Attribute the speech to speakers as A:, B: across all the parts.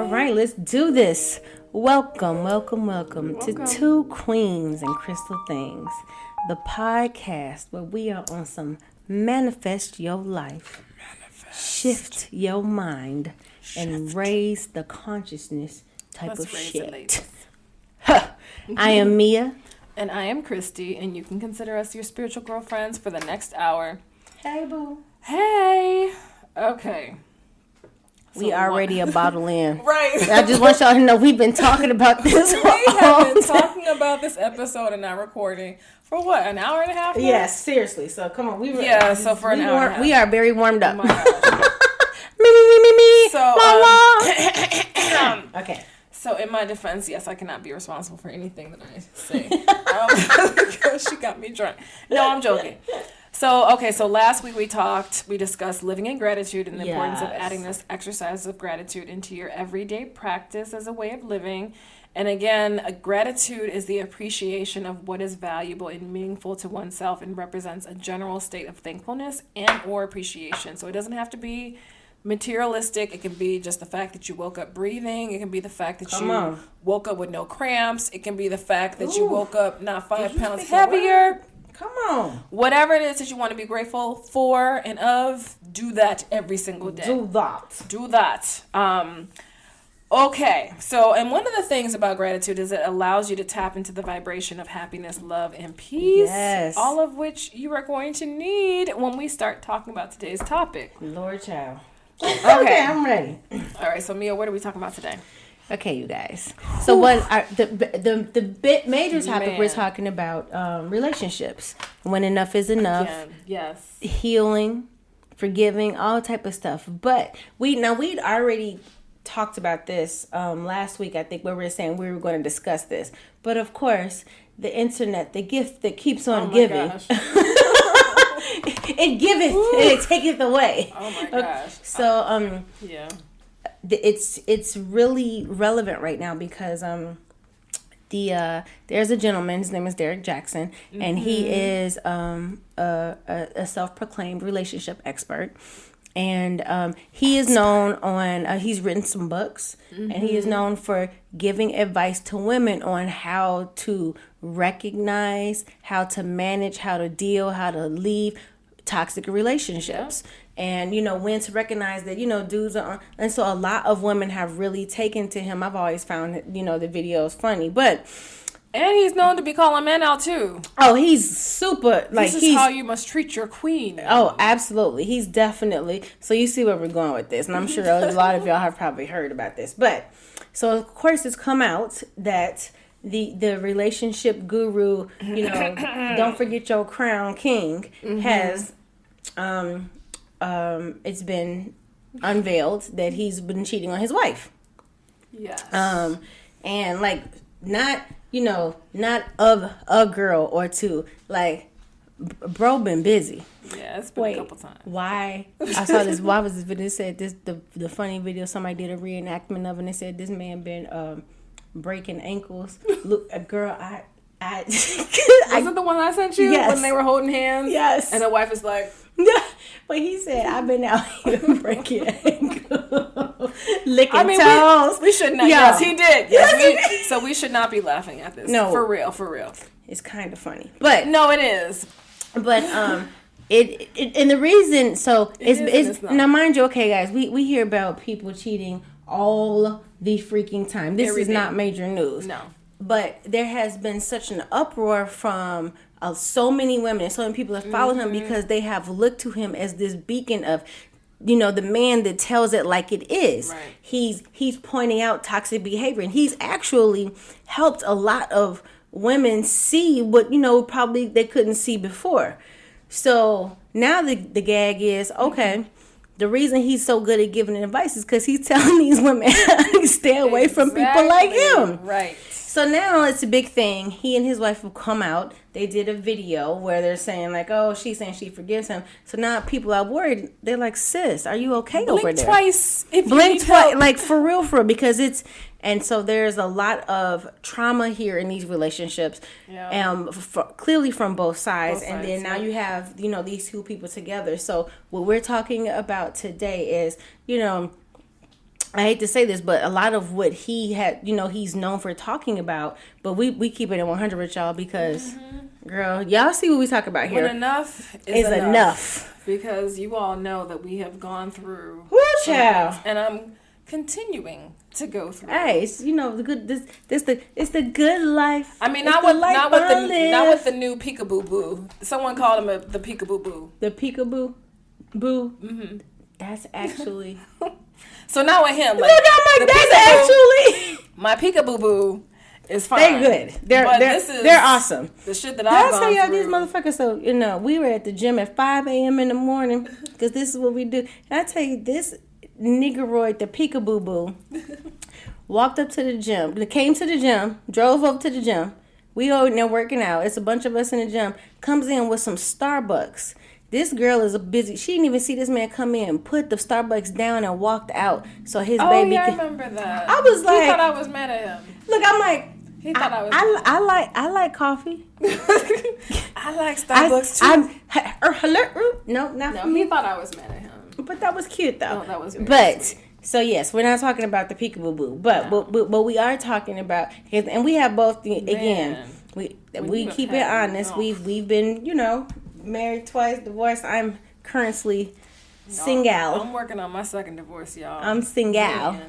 A: All right, let's do this. Welcome to Two Queens and Crystal Things, the podcast where we are on some manifest your life, shift your mind, and raise the consciousness type of shit. I am Mia.
B: And I am Christie, and you can consider us your spiritual girlfriends for the next hour.
A: Hey, boo.
B: Hey. Okay.
A: We already a bottle in.
B: Right.
A: I just want y'all to know we've been talking about this.
B: We have been talking about this episode and not recording for what, an hour and a half now?
A: Yes, seriously. So come on.
B: So for an hour and a half.
A: We are very warmed up.
B: Oh my gosh.
A: So, okay.
B: So in my defense, yes, I cannot be responsible for anything that I say. Because she got me drunk. No, I'm joking. So last week we discussed living in gratitude and the importance of adding this exercise of gratitude into your everyday practice as a way of living. And again, gratitude is the appreciation of what is valuable and meaningful to oneself and represents a general state of thankfulness and or appreciation. So it doesn't have to be materialistic. It can be just the fact that you woke up breathing. It can be the fact that you woke up with no cramps. It can be the fact that you woke up not 5 pounds heavier.
A: Come on.
B: Whatever it is that you want to be grateful for and of, do that every single day.
A: Do that.
B: Okay. So, and one of the things about gratitude is it allows you to tap into the vibration of happiness, love, and peace.
A: Yes.
B: All of which you are going to need when we start talking about today's topic.
A: Lord child.
B: Okay,
A: I'm ready.
B: All right. So, Mia, what are we talking about today?
A: Okay, you guys. So the major topic we're talking about relationships. When enough is enough.
B: Yes.
A: Healing, forgiving, all type of stuff. But we'd already talked about this last week, I think, where we were saying we were going to discuss this. But of course, the internet, the gift that keeps on giving. It giveth and it taketh away.
B: Oh my gosh.
A: So
B: yeah.
A: It's really relevant right now because there's a gentleman, his name is Derek Jackson, and he is a self-proclaimed relationship expert, and he is known on he's written some books, and he is known for giving advice to women on how to recognize, how to manage, how to deal, how to leave toxic relationships. And, when to recognize that, dudes are, and so a lot of women have really taken to him. I've always found, the videos funny,
B: and he's known to be calling men out too.
A: Oh, he's super,
B: this is how you must treat your queen.
A: Oh, absolutely. He's definitely, so you see where we're going with this, and I'm sure a lot of y'all have probably heard about this, but, so of course it's come out that the relationship guru, don't forget your crown king, has, it's been unveiled that he's been cheating on his wife.
B: Yes.
A: And not of a girl or two. Like, bro been busy.
B: Yeah, it's been a couple times.
A: Why? I saw this. Why was this video? It said this the funny video. Somebody did a reenactment of it, and it said this man been breaking ankles. Look, a girl,
B: Wasn't the one I sent you when they were holding hands?
A: Yes.
B: And the wife is like,
A: but he said, I've been out here breaking ankles, licking toes.
B: We should not. Yes, he did. Yes, so we should not be laughing at this.
A: No.
B: For real.
A: It's kind of funny. But
B: no, it is.
A: But it and the reason, so it's now mind you, okay guys, we hear about people cheating all the freaking time. This is not major news.
B: No.
A: But there has been such an uproar from so many women and so many people that follow him because they have looked to him as this beacon of, the man that tells it like it is.
B: Right.
A: He's pointing out toxic behavior, and he's actually helped a lot of women see what, probably they couldn't see before. So now the gag is, okay, the reason he's so good at giving advice is because he's telling these women to stay away from people like him.
B: Right.
A: So now it's a big thing. He and his wife have come out. They did a video where they're saying like, oh, she's saying she forgives him. So now people are worried. They're like, sis, are you okay over there?
B: Blink twice if you
A: Blink
B: need
A: twice,
B: help.
A: like for real, because it's, and so there's a lot of trauma here in these relationships, clearly from both sides. And then now you have, these two people together. So what we're talking about today is, I hate to say this, but a lot of what he had, he's known for talking about, but we keep it at 100 with y'all because, girl, y'all see what we talk about here.
B: When enough is
A: enough.
B: Because you all know that we have gone through.
A: Woo, child.
B: And I'm continuing to go through.
A: Hey, it's, the good. It's the good life.
B: I mean, not with the new peekaboo boo. Someone called him the peekaboo boo.
A: The peekaboo boo. Mm-hmm. That's actually.
B: So now with him, like,
A: look, I'm like, that's actually
B: my peekaboo boo is fine.
A: They're good. They're awesome.
B: The shit that I've gone
A: y'all
B: through.
A: These motherfuckers. So we were at the gym at 5 a.m. in the morning because this is what we do. And I tell you, this niggeroid, the peekaboo boo, walked up to the gym. Came to the gym. Drove up to the gym. We all in there working out. It's a bunch of us in the gym. Comes in with some Starbucks. This girl is busy. She didn't even see this man come in, put the Starbucks down, and walked out. So his baby.
B: I remember that.
A: I was like,
B: he thought I was mad at him.
A: Look, I'm like,
B: he thought I was.
A: I like coffee.
B: I like Starbucks too.
A: No,
B: he thought I was mad at him.
A: But that was cute though.
B: No, that was. Very sweet.
A: So yes, we're not talking about the peekaboo boo, but we are talking about, and we have both. Again, we keep it honest. We've been married twice, divorced. I'm currently single.
B: I'm working on my second divorce, y'all.
A: I'm single.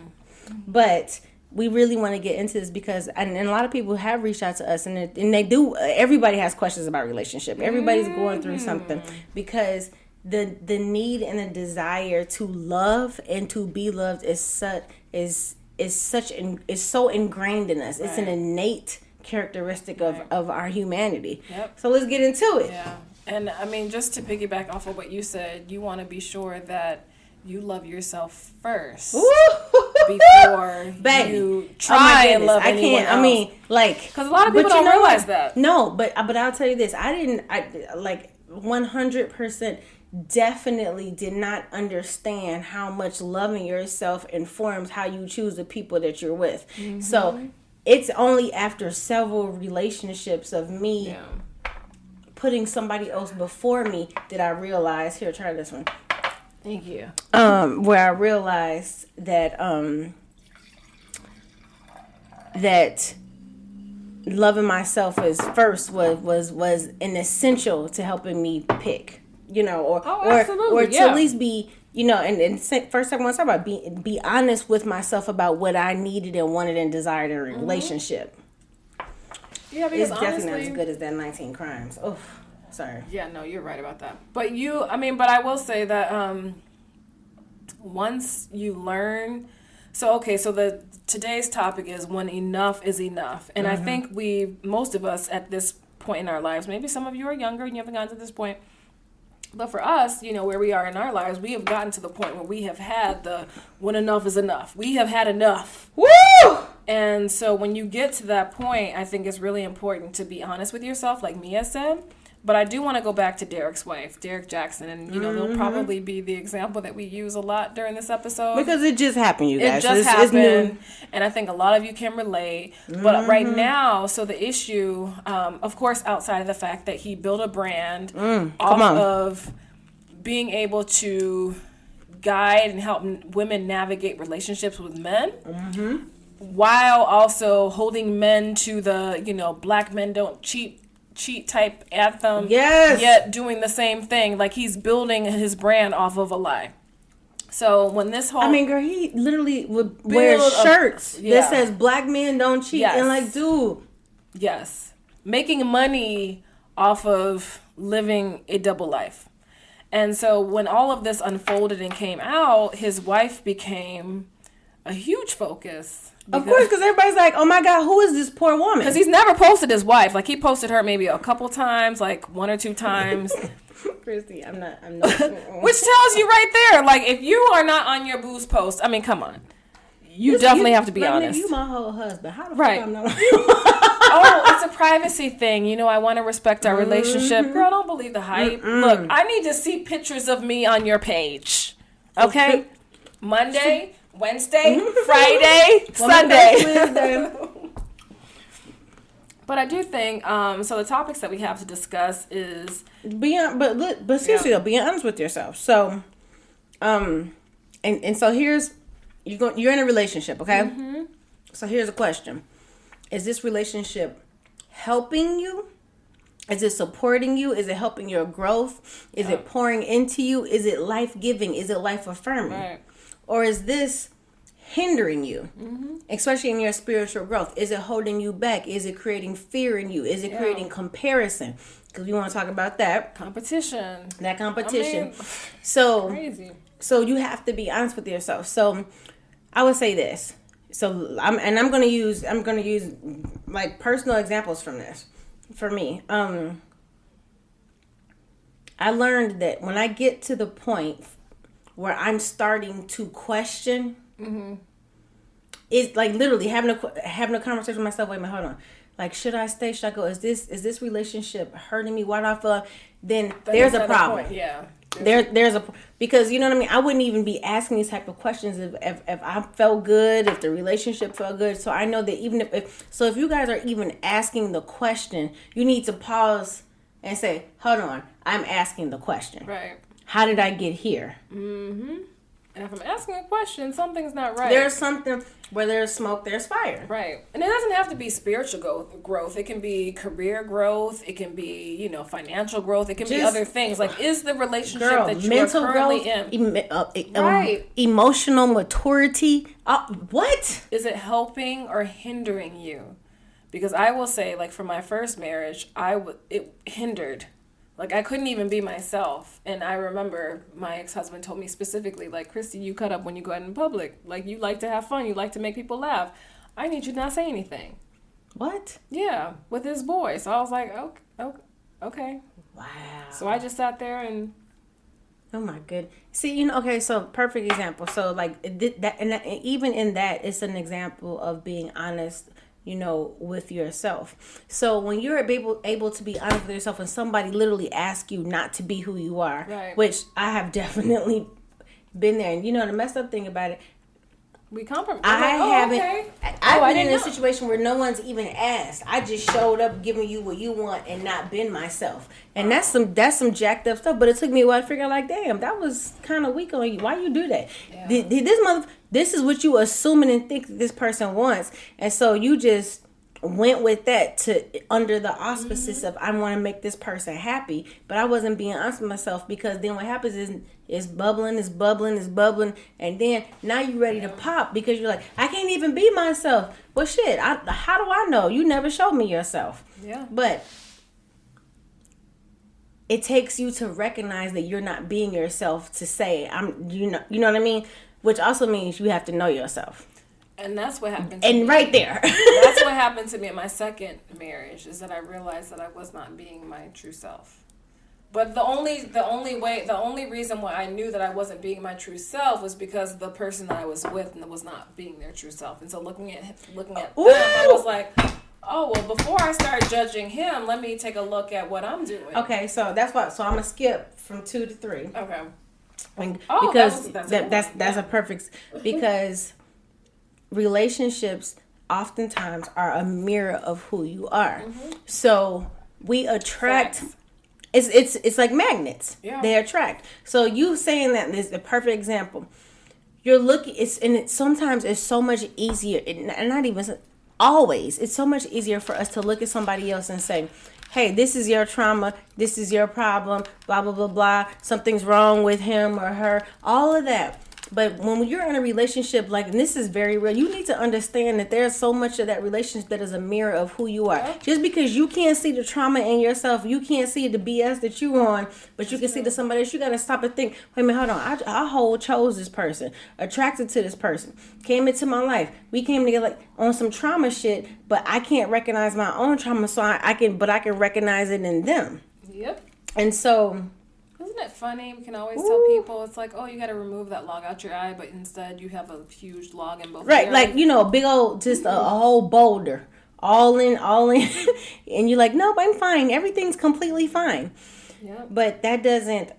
A: But we really want to get into this because, and a lot of people have reached out to us, and they do. Everybody has questions about relationship. Everybody's going through something because the need and the desire to love and to be loved is so ingrained in us. Right. It's an innate characteristic of our humanity. Yep. So let's get into it.
B: Yeah. And I mean, just to piggyback off of what you said, you want to be sure that you love yourself first before you try and love anyone else. I mean,
A: because
B: a lot of people don't realize that.
A: No, but I'll tell you this: I 100% definitely did not understand how much loving yourself informs how you choose the people that you're with. Mm-hmm. So it's only after several relationships of me. Yeah. Putting somebody else before me did I realize, here, try this one.
B: Thank you.
A: Where I realized that that loving myself was an essential to helping me pick, or to at least be, and first I want to talk about be honest with myself about what I needed and wanted and desired in a relationship.
B: Yeah, because
A: it's definitely not as good as that 19 Crimes. Oh, sorry.
B: Yeah, no, you're right about that. But I will say that once you learn, so today's topic is when enough is enough. And I think most of us at this point in our lives, maybe some of you are younger and you haven't gotten to this point, but for us, where we are in our lives, we have gotten to the point where we have had when enough is enough. We have had enough.
A: Woo!
B: And so when you get to that point, I think it's really important to be honest with yourself, like Mia said. But I do want to go back to Derek's wife, Derek Jackson. And, they'll probably be the example that we use a lot during this episode.
A: Because it just happened, you guys.
B: It just happened. And I think a lot of you can relate. But right now, so the issue, of course, outside of the fact that he built a brand of being able to guide and help women navigate relationships with men. Mm-hmm. While also holding men to the, black men don't cheat type anthem.
A: Yes.
B: Yet doing the same thing. Like he's building his brand off of a lie. So when this whole...
A: girl, he literally would wear shirts that says black men don't cheat. Yes. And dude.
B: Yes. Making money off of living a double life. And so when all of this unfolded and came out, his wife became a huge focus.
A: Of course, because everybody's like, oh my God, who is this poor woman?
B: Because he's never posted his wife. Like, he posted her maybe a couple times, like 1 or 2 times.
A: Christy, I'm not.
B: Which tells you right there, like, if you are not on your booze post, come on. You definitely have to be honest.
A: You my whole husband. How the fuck I'm not?
B: Oh, it's a privacy thing. I want to respect our relationship. Girl, don't believe the hype. Look, I need to see pictures of me on your page. Okay? Monday, Wednesday, Friday, Sunday. But I do think, so the topics that we have to discuss is...
A: But seriously, though, being honest with yourself. So, and so here's you're in a relationship, okay? So here's a question. Is this relationship helping you? Is it supporting you? Is it helping your growth? Is it pouring into you? Is it life-giving? Is it life-affirming?
B: Right.
A: Or is this hindering you, especially in your spiritual growth? Is it holding you back? Is it creating fear in you? Is it creating comparison? Because we want to talk about that.
B: Competition.
A: That competition.
B: I mean,
A: so
B: crazy.
A: So you have to be honest with yourself. So I would say this. So I'm gonna use like personal examples from this. For me, I learned that when I get to the point where I'm starting to question, it's like literally having a conversation with myself. Wait a minute, hold on. Like, should I stay? Should I go? Is this relationship hurting me? Why do I feel like, then there's a problem.
B: Yeah.
A: There's a, because you know what I mean. I wouldn't even be asking these type of questions if I felt good, if the relationship felt good. So I know that even if you guys are even asking the question, you need to pause and say, hold on, I'm asking the question.
B: Right.
A: How did I get here?
B: And if I'm asking a question, something's not right.
A: There's something. Where there's smoke, there's fire.
B: Right. And it doesn't have to be spiritual growth. It can be career growth. It can be, financial growth. It can be other things. Like, is the relationship that you are currently in?
A: Right. Emotional maturity. What?
B: Is it helping or hindering you? Because I will say, like, for my first marriage, it hindered. Like, I couldn't even be myself. And I remember my ex-husband told me specifically, like, Christy, you cut up when you go out in public. Like, you like to have fun. You like to make people laugh. I need you to not say anything.
A: What?
B: Yeah, with his boy. So I was like, okay.
A: Wow.
B: So I just sat there and...
A: Oh, my goodness. See, okay, so perfect example. So, like, even in that, it's an example of being honest, with yourself. So when you're able to be honest with yourself and somebody literally asks you not to be who you are,
B: right.
A: Which I have definitely been there. And the messed up thing about it,
B: we compromise.
A: I've been in a situation where no one's even asked. I just showed up giving you what you want and not been myself. And that's some jacked up stuff. But it took me a while to figure out, like, damn, that was kind of weak on you. Why you do that? Yeah. This is what you assuming and think that this person wants. And so you just went with that under the auspices of, I want to make this person happy. But I wasn't being honest with myself, because then what happens is it's bubbling. And then now you're ready to pop because you're like, I can't even be myself. Well, shit, how do I know? You never showed me yourself.
B: Yeah.
A: But it takes you to recognize that you're not being yourself to say, you know what I mean? Which also means you have to know yourself.
B: And that's what happened to
A: me.
B: And
A: right there.
B: That's what happened to me in my second marriage, is that I realized that I was not being my true self. But the only reason why I knew that I wasn't being my true self was because the person that I was with was not being their true self. And so looking at them, I was like, oh, well, before I start judging him, let me take a look at what I'm doing.
A: Okay, so that's why. So I'm gonna skip from 2 to 3.
B: Okay.
A: Because that's a perfect, because relationships oftentimes are a mirror of who you are. So we attract.
B: Facts.
A: It's like magnets.
B: Yeah.
A: They attract. So you saying that is a perfect example. You're looking. Sometimes it's so much easier, and not even always. It's so much easier for us to look at somebody else and say, hey, this is your trauma, this is your problem, blah, blah, blah, blah. Something's wrong with him or her, all of that. But when you're in a relationship, like, and this is very real, you need to understand that there's so much of that relationship that is a mirror of who you are. Yeah. Just because you can't see the trauma in yourself, you can't see the BS that you're on, but you can see to somebody else, you got to stop and think, wait a minute, hold on, I chose this person, attracted to this person, came into my life. We came together like on some trauma shit, but I can't recognize my own trauma, so I can recognize it in them.
B: Yep.
A: And so...
B: Isn't it funny? We can always tell people, it's like, oh, you got to remove that log out your eye, but instead you have a huge log in both.
A: Right, like, big old, just a whole boulder, all in, and you're like, nope, I'm fine. Everything's completely fine.
B: Yeah.
A: But that doesn't.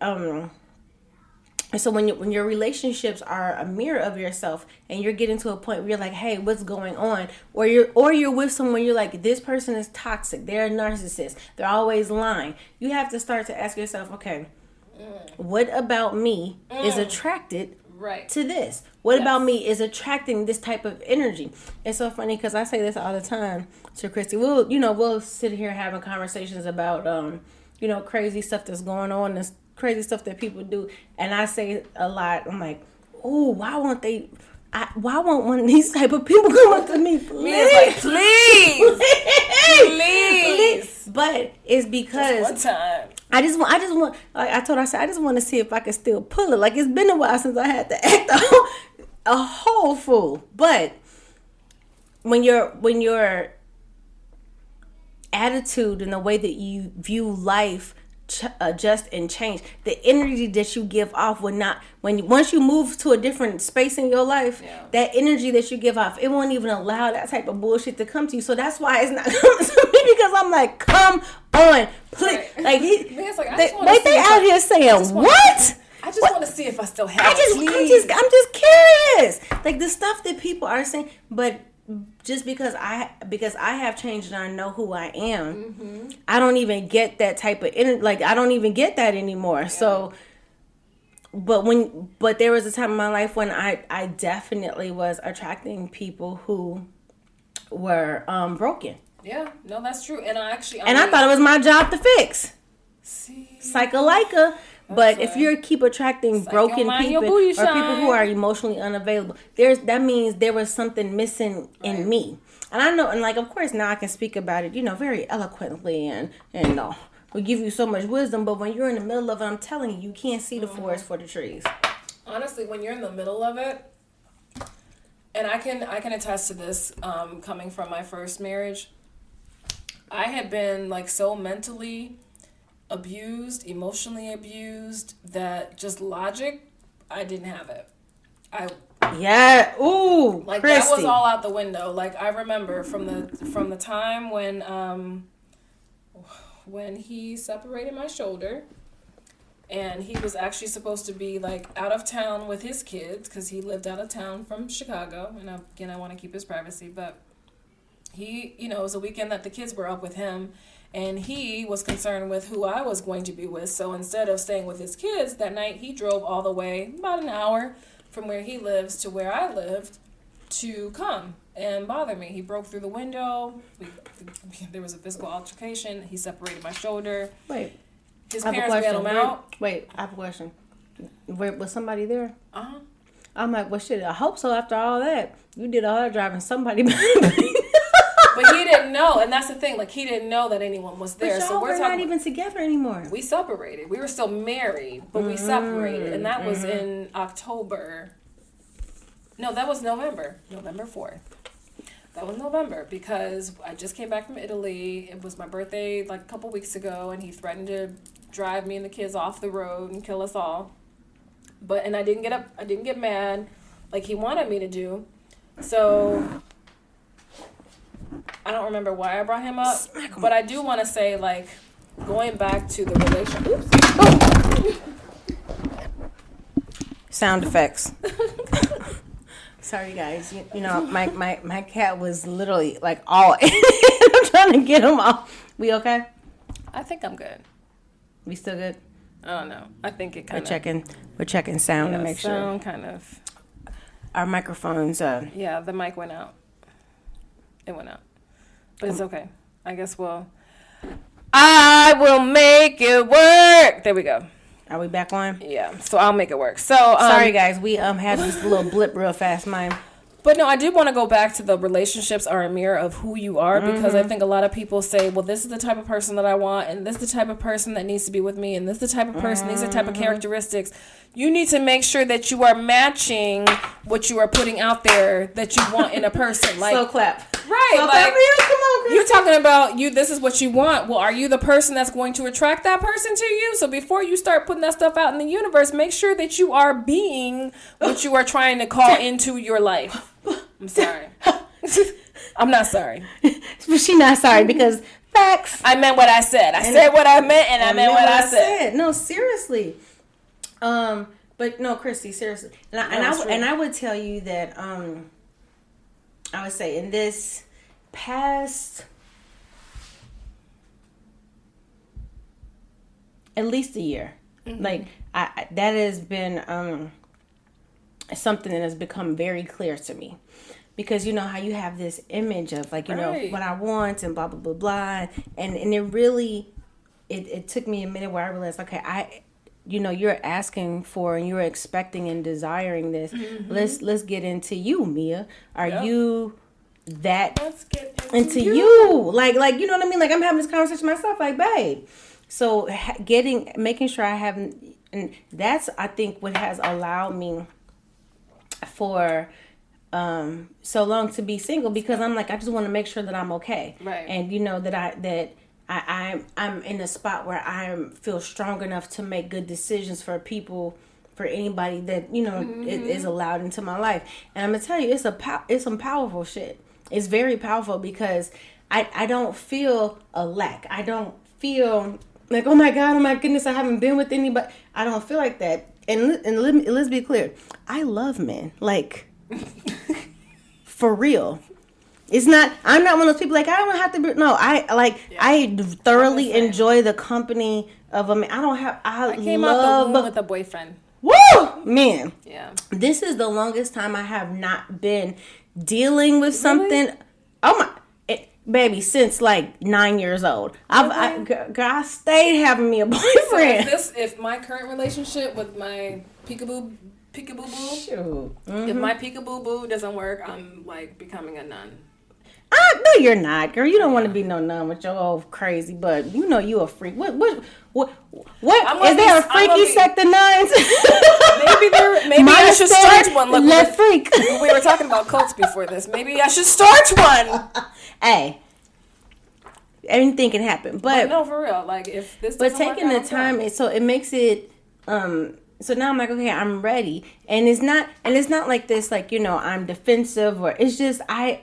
A: So when your relationships are a mirror of yourself, and you're getting to a point where you're like, hey, what's going on? Or you're with someone, you're like, this person is toxic. They're a narcissist. They're always lying. You have to start to ask yourself, okay, what about me is attracted
B: right
A: to this? What about me is attracting this type of energy? It's so funny because I say this all the time to Christy. We'll sit here having conversations about, crazy stuff that's going on, this crazy stuff that people do. And I say a lot, I'm like, oh, why won't one of these type of people come up to me? Please. Please. But it's because
B: just one time.
A: I just want, like I told her, I just want to see if I can still pull it. Like, it's been a while since I had to act a whole fool. But when your attitude and the way that you view life adjust and change, the energy that you give off once you move to a different space in your life, that energy that you give off, it won't even allow that type of bullshit to come to you. So that's why it's not coming to me, because I'm like, come on, please.
B: Right.
A: Like,
B: they
A: out here saying what?
B: I just want to see if I still have it.
A: I'm just curious. Like, the stuff that people are saying, but just because I have changed and I know who I am, I don't even get that type of energy. Like, I don't even get that anymore. Yeah. So, but there was a time in my life when I definitely was attracting people who were broken.
B: Yeah, no, that's true. And I
A: thought it was my job to fix.
B: See,
A: Psycho-Lyca. But if you keep attracting broken people or people who are emotionally unavailable, that means there was something missing in me. And I know, and like, of course, now I can speak about it, very eloquently and will give you so much wisdom. But when you're in the middle of it, I'm telling you, you can't see the forest for the trees.
B: Honestly, when you're in the middle of it, and I can attest to this, coming from my first marriage, I had been like so mentally abused, emotionally abused, that just logic, I didn't have it. Like, Christy. That was all out the window. Like, I remember from the time when he separated my shoulder, and he was actually supposed to be like out of town with his kids because he lived out of town from Chicago, and again, I want to keep his privacy, but he, it was a weekend that the kids were up with him. And he was concerned with who I was going to be with. So instead of staying with his kids that night, he drove all the way, about an hour from where he lives to where I lived, to come and bother me. He broke through the window. There was a physical altercation. He separated my shoulder.
A: Wait.
B: His parents bailed him out.
A: Wait, I have a question. Was somebody there?
B: Uh-huh.
A: I'm like, well, shit, I hope so after all that. You did all that driving. Somebody...
B: But he didn't know, and that's the thing. Like, he didn't know that anyone was there.
A: But we're not even together anymore.
B: We separated. We were still married, but we separated, and that was in October. No, that was November. November 4th. That was November, because I just came back from Italy. It was my birthday like a couple weeks ago, and he threatened to drive me and the kids off the road and kill us all. And I didn't get mad like he wanted me to do. So I don't remember why I brought him up, but I do want to say, like, going back to the relationship.
A: Sound effects. Sorry, guys. My cat was literally like all in. I'm trying to get him off. We okay?
B: I think I'm good.
A: We still good?
B: I don't know. I think it kind
A: of. We're checking sound to make sure.
B: Sound kind of.
A: Our microphones.
B: Yeah, the mic went out. It went out. But it's okay. I guess I will make it work. There we go.
A: Are we back on?
B: Yeah. So I'll make it work. So
A: sorry guys, we had this little blip real fast, mine.
B: But no, I do want to go back to the relationships are a mirror of who you are, because I think a lot of people say, well, this is the type of person that I want, and this is the type of person that needs to be with me, and this is the type of person, these are the type of characteristics. You need to make sure that you are matching what you are putting out there that you want in a person. Like,
A: slow clap.
B: Right.
A: Slow clap for you. Come on, girl.
B: You're talking about this is what you want. Well, are you the person that's going to attract that person to you? So before you start putting that stuff out in the universe, make sure that you are being what you are trying to call into your life. I'm sorry. I'm not sorry.
A: But she's not sorry because facts.
B: I meant what I said. I said what I meant, and I meant what I said.
A: No, seriously. But no, Christy, seriously. And I would tell you that I would say in this past at least a year, like that has been something that has become very clear to me. Because you know how you have this image of like, you know, what I want and blah, blah, blah, blah. And it really, it took me a minute where I realized, okay, you know, you're asking for and you're expecting and desiring this. Let's get into you, Mia. Are you that
B: Let's get
A: into you? Like, you know what I mean? Like, I'm having this conversation myself, like, babe. So making sure I haven't, and that's, I think, what has allowed me for so long to be single, because I'm like, I just want to make sure that I'm okay.
B: Right.
A: And you know, that I'm in a spot where I feel strong enough to make good decisions for people, for anybody that, you know, is allowed into my life. And I'm gonna tell you, it's some powerful shit. It's very powerful because I don't feel a lack. I don't feel like, oh my goodness, I haven't been with anybody. I don't feel like that. And let's be clear, I love men, like, for real. It's not, I'm not one of those people like, I don't have to be, no, I thoroughly enjoy the company of a man. I
B: came out the womb with a boyfriend.
A: Woo! Man.
B: Yeah.
A: This is the longest time I have not been dealing with something. Really? Oh my, baby, since like 9 years old. I stayed having me a boyfriend.
B: So if my current relationship with my peekaboo boo, if my peekaboo boo doesn't work, I'm like becoming a nun.
A: No, you're not, girl. You don't want to be no nun with your old crazy, but you know you a freak. What is there a freaky sect of nuns? Maybe I should start one. Look, freak.
B: We were talking about cults before this. Maybe I should start one.
A: Hey, anything can happen, but
B: no, for real. Like if this,
A: but taking the time, so it makes it. So now I'm like, okay, I'm ready, and it's not like this, like, you know, I'm defensive, or it's just I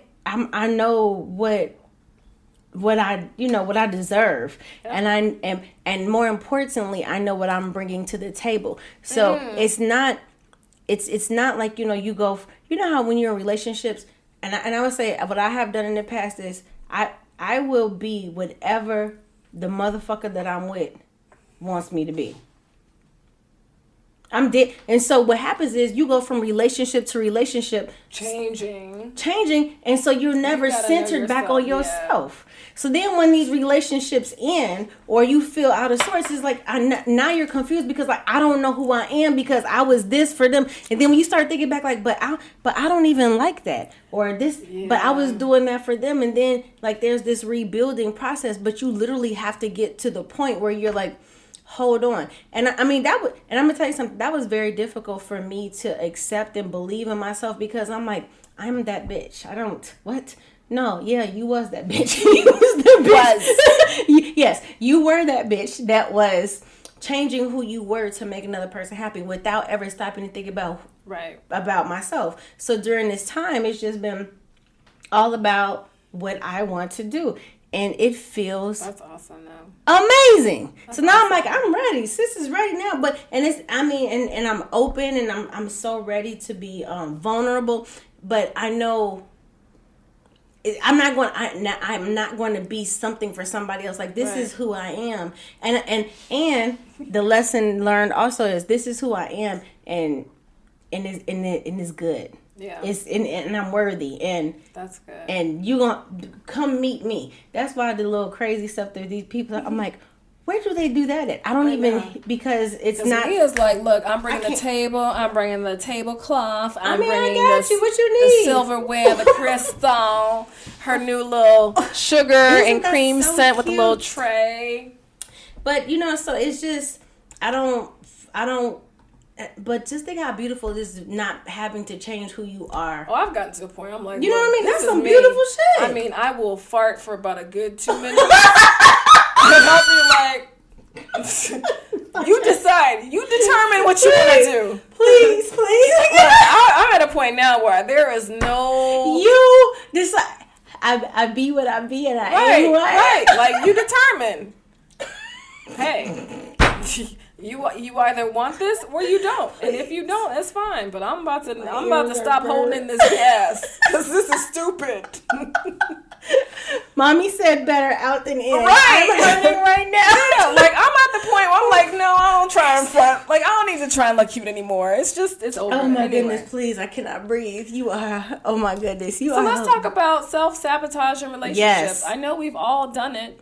A: know what I deserve, and more importantly, I know what I'm bringing to the table. So it's not like, you know, you go, you know how when you're in relationships, and I would say what I have done in the past is I will be whatever the motherfucker that I'm with wants me to be. I'm dead. And so what happens is you go from relationship to relationship.
B: Changing.
A: And so you're never centered back on yourself. Yeah. So then when these relationships end or you feel out of sorts, it's like now you're confused because like I don't know who I am because I was this for them. And then when you start thinking back like, but I don't even like that. Or this, but I was doing that for them. And then like there's this rebuilding process, but you literally have to get to the point where you're like, hold on. And I mean, and I'm gonna tell you something, that was very difficult for me to accept and believe in myself because I'm like, I'm that bitch. No, yeah, you was that bitch. You was the bitch. Yes, you were that bitch that was changing who you were to make another person happy without ever stopping to think about myself. So during this time, it's just been all about what I want to do. And it feels
B: that's awesome now.
A: Amazing. So now I'm like, I'm ready. Sis is ready now. And I'm open and I'm so ready to be vulnerable. But I know I'm not going to be something for somebody else. Like this is who I am. And the lesson learned also is this is who I am and it's good.
B: Yeah.
A: And I'm worthy and
B: that's good.
A: And you gonna come meet me. That's why the little crazy stuff that these people I'm like, where do they do that at? I don't even because it's not.
B: He is like, look, I'm bringing the table. I'm bringing the tablecloth. I'm bringing
A: I got you. What you need?
B: The silverware, the crystal, her new little sugar and cream scent with a little tray.
A: But you know, so it's just I don't. But just think how beautiful it is not having to change who you are.
B: Oh, I've gotten to a point. I'm like,
A: you know what I mean? That's some beautiful shit.
B: I mean, I will fart for about a good 2 minutes. And I'll be like, you decide. You determine what you want to do.
A: Please.
B: I'm at a point now where there is no...
A: You decide. I be what I be and I am who I am.
B: Right. Like, you determine. Hey... You either want this or you don't, and if you don't, it's fine. But I'm about to stop holding this gas because this is stupid.
A: Mommy said better out than in.
B: Right,
A: I'm hurting right now.
B: Yeah, like I'm at the point where I'm like, no, I don't try and front. Like I don't need to try and look cute anymore. It's over.
A: Oh my
B: anyway.
A: goodness, please. I cannot breathe. You are, oh my goodness. You
B: so
A: are.
B: So let's talk about self-sabotage in relationships. Yes. I know we've all done it.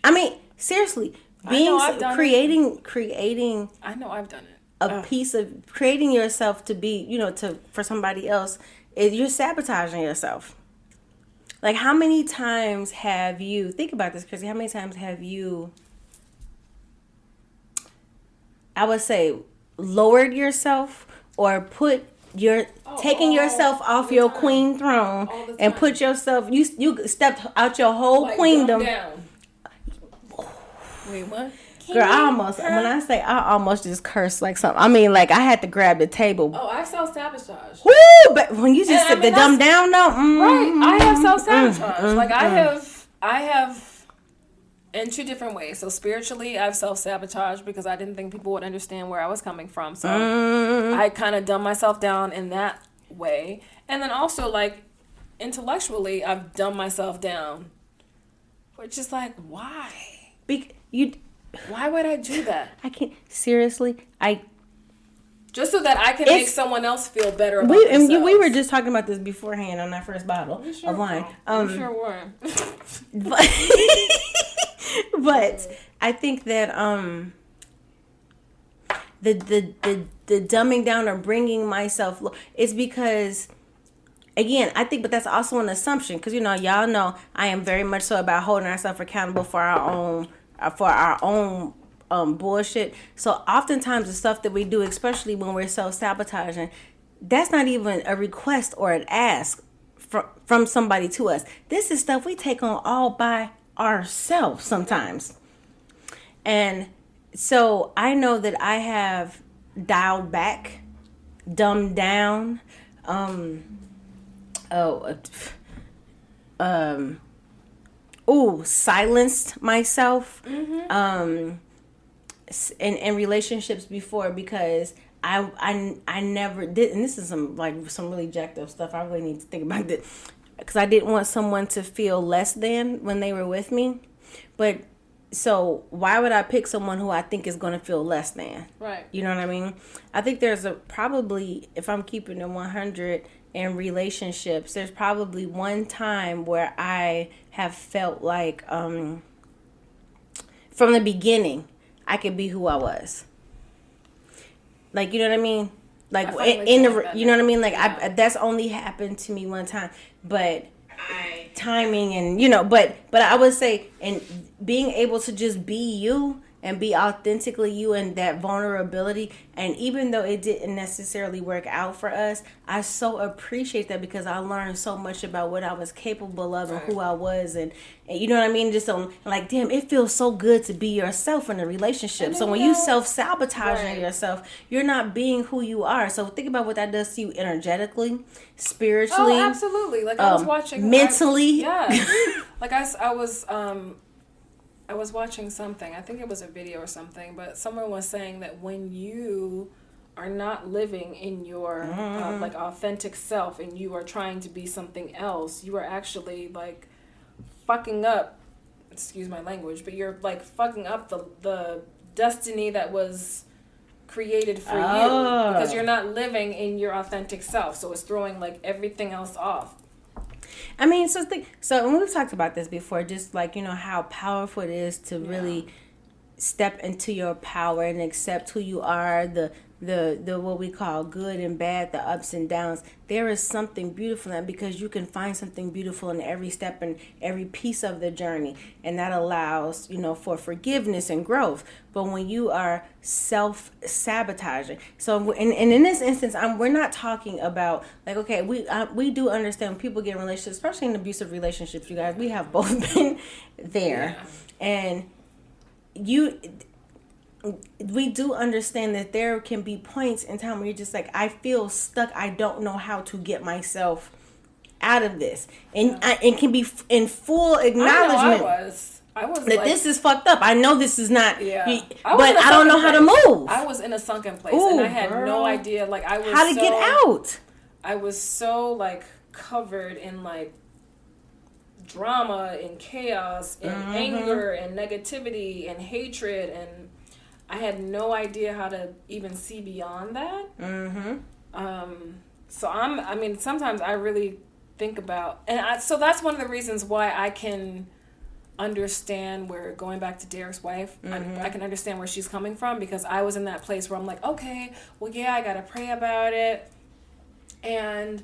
A: I mean, seriously, creating.
B: I know I've done it.
A: A piece of creating yourself to be, for somebody else, is you're sabotaging yourself. Like, how many times have you, think about this, Chrissy, how many times have you, I would say, lowered yourself or taking yourself off your queen throne and put yourself, you stepped out your whole queendom.
B: Wait, what?
A: Girl, when I say I almost just cursed like something. I mean, like, I had to grab the table.
B: Oh, I self-sabotage.
A: Woo! But when you just said the dumb down, though.
B: Right. I have self-sabotage. Like, I have in two different ways. So, spiritually, I've self-sabotaged because I didn't think people would understand where I was coming from. So, I kind of dumbed myself down in that way. And then also, like, intellectually, I've dumbed myself down. Which is like, why? Why would I do that?
A: I can't. Seriously,
B: just so that I can make someone else feel better about themselves.
A: We were just talking about this beforehand on that first bottle of wine.
B: We sure were.
A: but I think that the dumbing down or bringing myself is because, again, I think, but that's also an assumption because y'all know I am very much so about holding ourselves accountable for our own bullshit. So oftentimes the stuff that we do, especially when we're self-sabotaging, that's not even a request or an ask from somebody to us. This is stuff we take on all by ourselves sometimes. And so I know that I have dialed back, dumbed down, silenced myself in relationships before because I never did, and this is some really jacked up stuff. I really need to think about it because I didn't want someone to feel less than when they were with me. But so why would I pick someone who I think is going to feel less than?
B: Right.
A: You know what I mean? I think there's probably, if I'm keeping it 100 in relationships, there's probably one time where I have felt like from the beginning I could be who I was. Like, you know what I mean? Like you know what I mean? Like, yeah. That's only happened to me one time, but timing and but I would say, and being able to just be you and be authentically you and that vulnerability, and even though it didn't necessarily work out for us, I so appreciate that because I learned so much about what I was capable of and who I was, and you know what I mean, just like, damn, it feels so good to be yourself in a relationship. So when you self-sabotaging yourself, you're not being who you are. So think about what that does to you energetically, spiritually.
B: Oh, absolutely. Like, I was watching
A: mentally.
B: Like I was watching something. I think it was a video or something, but someone was saying that when you are not living in your like authentic self and you are trying to be something else, you are actually like fucking up. Excuse my language, but you're like fucking up the destiny that was created for you because you're not living in your authentic self. So it's throwing like everything else off.
A: I mean, so we've talked about this before, just like, how powerful it is to really step into your power and accept who you are, the what we call good and bad, the ups and downs. There is something beautiful in that because you can find something beautiful in every step and every piece of the journey, and that allows, for forgiveness and growth. But when you are self-sabotaging, so in this instance, we're not talking about like, okay, we do understand when people get in relationships, especially in abusive relationships, you guys, we have both been there, and we do understand that there can be points in time where you're just like, I feel stuck. I don't know how to get myself out of this, and it can be in full acknowledgement.
B: I was
A: that
B: like,
A: this is fucked up. I know this is not, but
B: I
A: don't know how to move.
B: I was in a sunken place, and I had no idea. Like, I was
A: how to get out.
B: I was so like covered in like drama and chaos and anger and negativity and hatred, and I had no idea how to even see beyond that. So sometimes I really think about, so that's one of the reasons why I can understand where, going back to Derek's wife, I can understand where she's coming from, because I was in that place where I'm like, okay, well, yeah, I gotta pray about it, and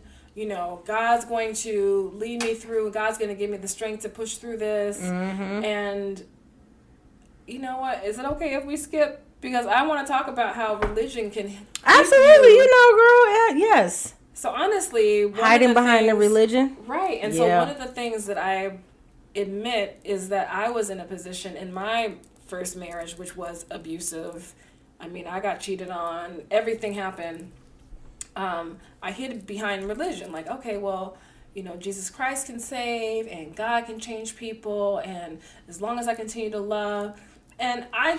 B: God's going to lead me through, God's going to give me the strength to push through this, and you know what, is it okay if we skip, because I want to talk about how religion can
A: absolutely, girl, yes.
B: So honestly,
A: hiding behind the religion,
B: right? And so one of the things that I admit is that I was in a position in my first marriage which was abusive. I mean, I got cheated on, everything happened. I hid behind religion, like, okay, well, Jesus Christ can save and God can change people, and as long as I continue to love. And I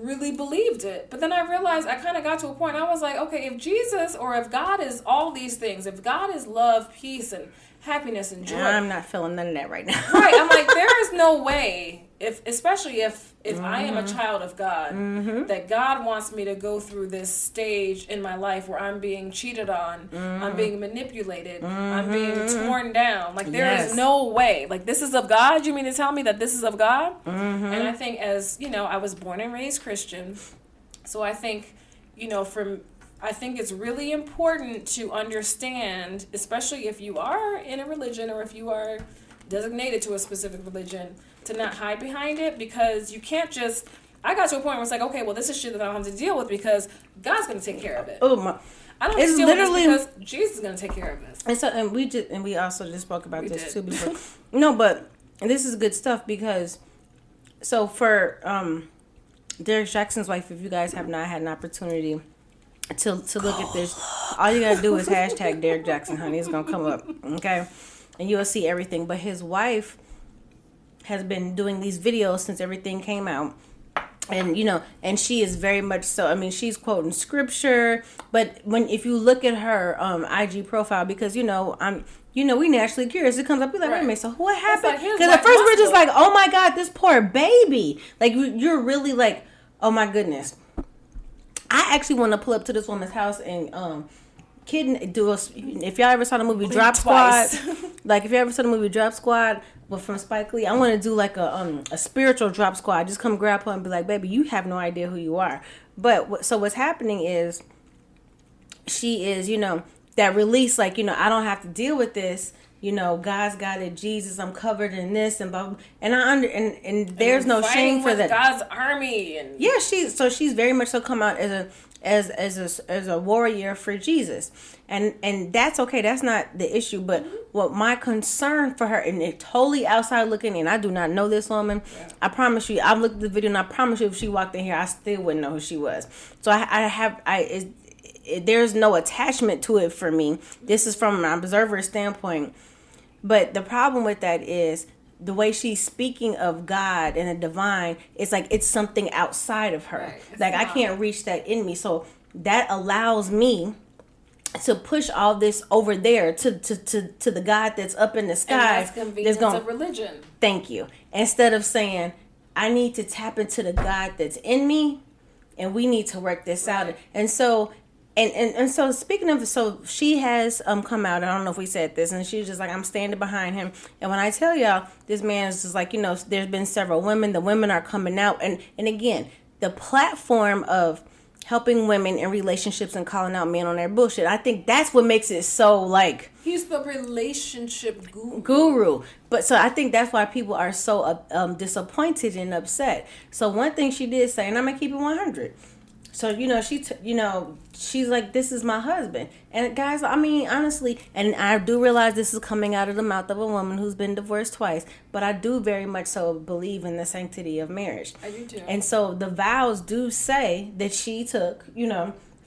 B: really believed it. But then I realized, I kind of got to a point, I was like, okay, if Jesus, or if God is all these things, if God is love, peace, and happiness and joy.
A: I'm not feeling none of that right now.
B: Right. I'm like, there is no way, especially if I am a child of God, that God wants me to go through this stage in my life where I'm being cheated on, I'm being manipulated, I'm being torn down. Like, there is no way. Like, this is of God? You mean to tell me that this is of God? And I think, as, I was born and raised Christian. So I think, I think it's really important to understand, especially if you are in a religion or if you are designated to a specific religion, to not hide behind it, because you can't just... I got to a point where it's like, okay, well, this is shit that I don't have to deal with because God's going to take care of it.
A: Oh my!
B: I don't have to deal with this because Jesus is going to take care of this.
A: And so, and we also just spoke about this too before. No, but this is good stuff, because so for Derek Jackson's wife, if you guys have not had an opportunity to look at this, all you gotta do is hashtag Derek Jackson, honey. It's gonna come up, okay? And you'll see everything. But his wife has been doing these videos since everything came out, and and she is very much so. I mean, she's quoting scripture, but if you look at her IG profile, because we naturally curious, it comes up, we're like, wait a minute, so what happened? Because at first we're just like, oh my God, this poor baby. Like, you're really like, oh my goodness. I actually want to pull up to this woman's house and if y'all ever saw the movie Drop Squad, like if you ever saw the movie Drop Squad, but from Spike Lee, I want to do like a spiritual Drop Squad. Just come grab her and be like, baby, you have no idea who you are. But so what's happening is, she is, that release, like, I don't have to deal with this. God's got it. Jesus, I'm covered in this and blah, blah. And and there's no shame for that.
B: God's army and
A: she's very much so come out as a warrior for Jesus, and that's okay. That's not the issue. But what my concern for her, and it totally outside looking in, I do not know this woman. Yeah. I promise you, I've looked at the video, and I promise you, if she walked in here, I still wouldn't know who she was. So there's no attachment to it for me. This is from an observer standpoint. But the problem with that is the way she's speaking of God and the divine. It's like it's something outside of her. Right. Like, I can't reach that in me. So that allows me to push all this over there to the God that's up in the sky.
B: And that's convenience of religion.
A: Thank you. Instead of saying, I need to tap into the God that's in me, and we need to work this out. And so... And so speaking of, so she has come out, I don't know if we said this, and she's just like, I'm standing behind him. And when I tell y'all, this man is just like, there's been several women, the women are coming out. And again, the platform of helping women in relationships and calling out men on their bullshit, I think that's what makes it so like...
B: He's the relationship
A: guru. But so I think that's why people are so disappointed and upset. So one thing she did say, and I'm going to keep it 100. So, she's like, this is my husband. And guys, I mean, honestly, and I do realize this is coming out of the mouth of a woman who's been divorced twice, but I do very much so believe in the sanctity of marriage.
B: I do too.
A: And so the vows do say that she took,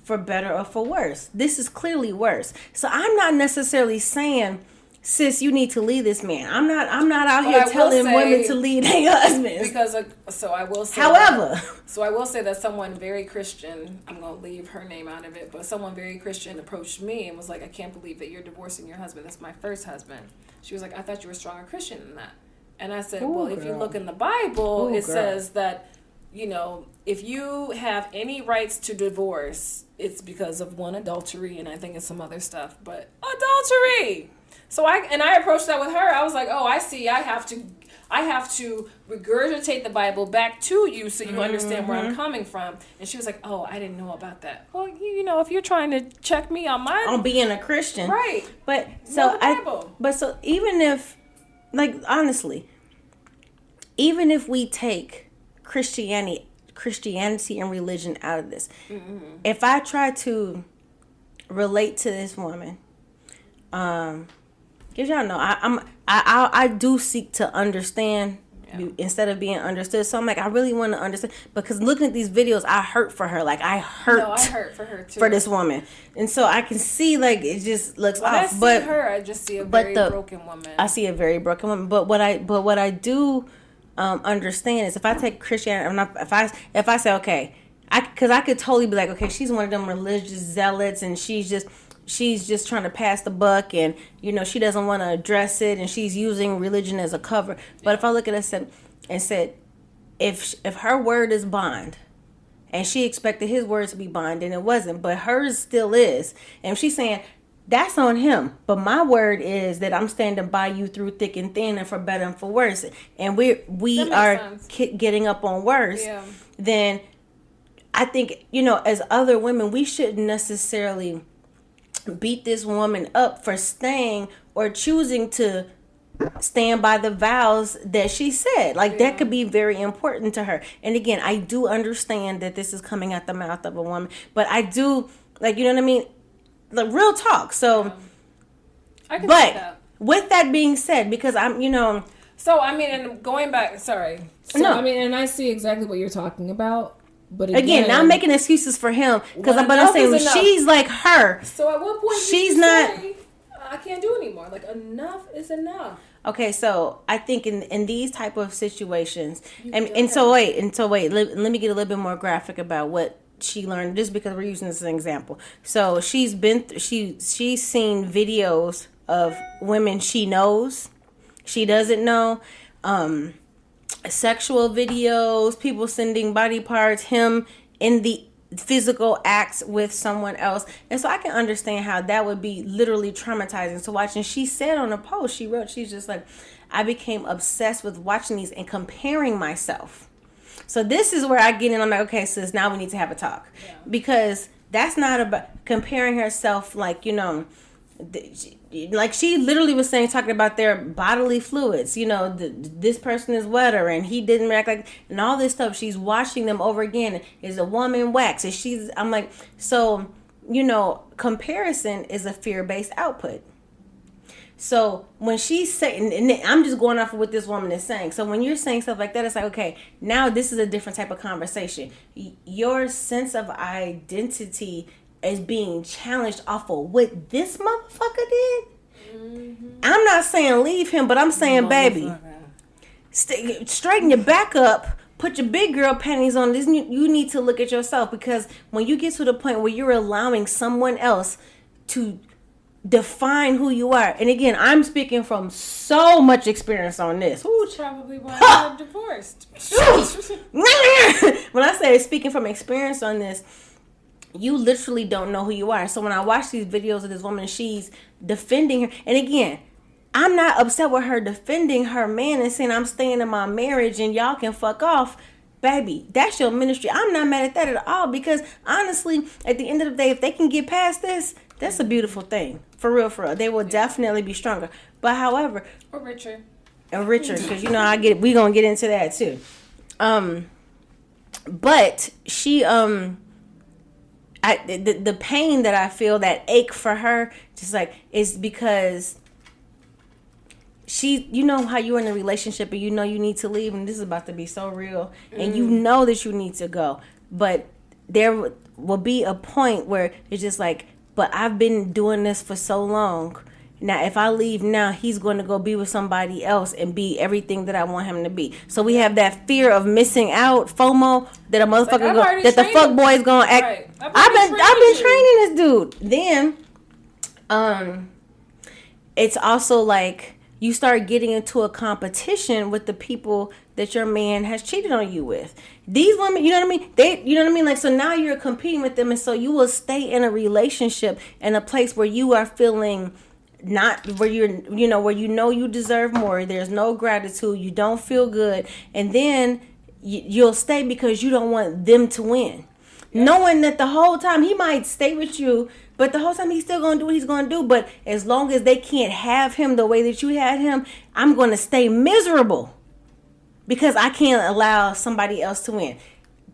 A: for better or for worse. This is clearly worse. So I'm not necessarily saying, sis, you need to leave this man. I'm not out here telling women to leave their husbands.
B: Because I will say.
A: However,
B: I will say that someone very Christian, I'm gonna leave her name out of it, but someone very Christian approached me and was like, I can't believe that you're divorcing your husband. That's my first husband. She was like, I thought you were a stronger Christian than that. And I said, well, if you look in the Bible, it says that you know, if you have any rights to divorce, it's because of one, adultery, and I think it's some other stuff, but adultery. So I approached that with her. I was like, oh, I see. I have to regurgitate the Bible back to you so you understand where I'm coming from. And she was like, oh, I didn't know about that. Well, you know, if you're trying to check me on
A: being a Christian,
B: right?
A: But so even if, like, honestly, even if we take Christianity and religion out of this, if I try to relate to this woman, because y'all know I do seek to understand instead of being understood. So I'm like, I really want to understand, because looking at these videos, I hurt for her. Like I hurt
B: for her too,
A: for this woman, and so I can see, like, it just looks off.
B: I see her, I just see a very broken woman.
A: I see a very broken woman. But what I do understand is, if I take Christianity, if I say, okay, because I could totally be like, okay, she's one of them religious zealots, and she's just trying to pass the buck, and, you know, she doesn't want to address it, and she's using religion as a cover. But if I look at us and said, if her word is bond, and she expected his word to be bond, and it wasn't, but hers still is, and she's saying, that's on him, but my word is that I'm standing by you through thick and thin, and for better and for worse, and we are getting up on worse, then I think, you know, as other women, we shouldn't necessarily beat this woman up for staying or choosing to stand by the vows that she said. Like, that could be very important to her. And again, I do understand that this is coming out the mouth of a woman, but I do, like, you know what I mean? Like, real talk. So,
B: I can see that.
A: With that being said, because I'm, you know.
B: So, I mean, and going back, sorry.
C: So, no. I mean, and I see exactly what you're talking about. But
A: again, now I'm making excuses for him, because I'm going to say, she's like her.
B: So at what point
A: she's not.
B: I can't do anymore. Like, enough is enough.
A: Okay, so I think in these type of situations, and so wait, let me get a little bit more graphic about what she learned, just because we're using this as an example. So she's seen videos of women she knows, she doesn't know, sexual videos, people sending body parts, him in the physical acts with someone else. And so I can understand how that would be literally traumatizing to watch. And she said on a post, she's just like, I became obsessed with watching these and comparing myself. So this is where I get in. I'm like, okay, sis, now we need to have a talk. Because that's not about comparing herself, like, you know, like she literally was talking about their bodily fluids, you know, this person is wetter and he didn't react like, and all this stuff. She's watching them over again. Is a woman wax? I'm like, so, you know, comparison is a fear-based output. So when she's saying, and I'm just going off of what this woman is saying. So when you're saying stuff like that, it's like, okay, now this is a different type of conversation. Your sense of identity is being challenged off of what this motherfucker did. Mm-hmm. I'm not saying leave him, but I'm saying, baby, straighten your back up, put your big girl panties on. You need to look at yourself, because when you get to the point where you're allowing someone else to define who you are, and again, I'm speaking from so much experience on this.
B: Ooh, probably why I'm divorced.
A: When I say speaking from experience on this, you literally don't know who you are. So when I watch these videos of this woman, she's defending her. And again, I'm not upset with her defending her man and saying, I'm staying in my marriage and y'all can fuck off. Baby, that's your ministry. I'm not mad at that at all, because honestly, at the end of the day, if they can get past this, that's a beautiful thing. For real, for real. They will definitely be stronger. But however.
B: Or richer.
A: Because, you know, we going to get into that too. But she, the pain that I feel, that ache for her, just like, is because she, you know how you're in a relationship and you know you need to leave, and this is about to be so real, and you know that you need to go, but there will be a point where it's just like, but I've been doing this for so long. Now, if I leave now, he's going to go be with somebody else and be everything that I want him to be. So we have that fear of missing out, FOMO, that a motherfucker that the fuck boy is going to act. Right. I've been training this dude. Then, it's also like you start getting into a competition with the people that your man has cheated on you with. These women, you know what I mean? Like, so now you're competing with them, and so you will stay in a relationship in a place where you are feeling not, where where you deserve more. There's no gratitude. You don't feel good. And then you'll stay because you don't want them to win. Knowing that the whole time he might stay with you, but the whole time he's still going to do what he's going to do. But as long as they can't have him the way that you had him, I'm going to stay miserable because I can't allow somebody else to win.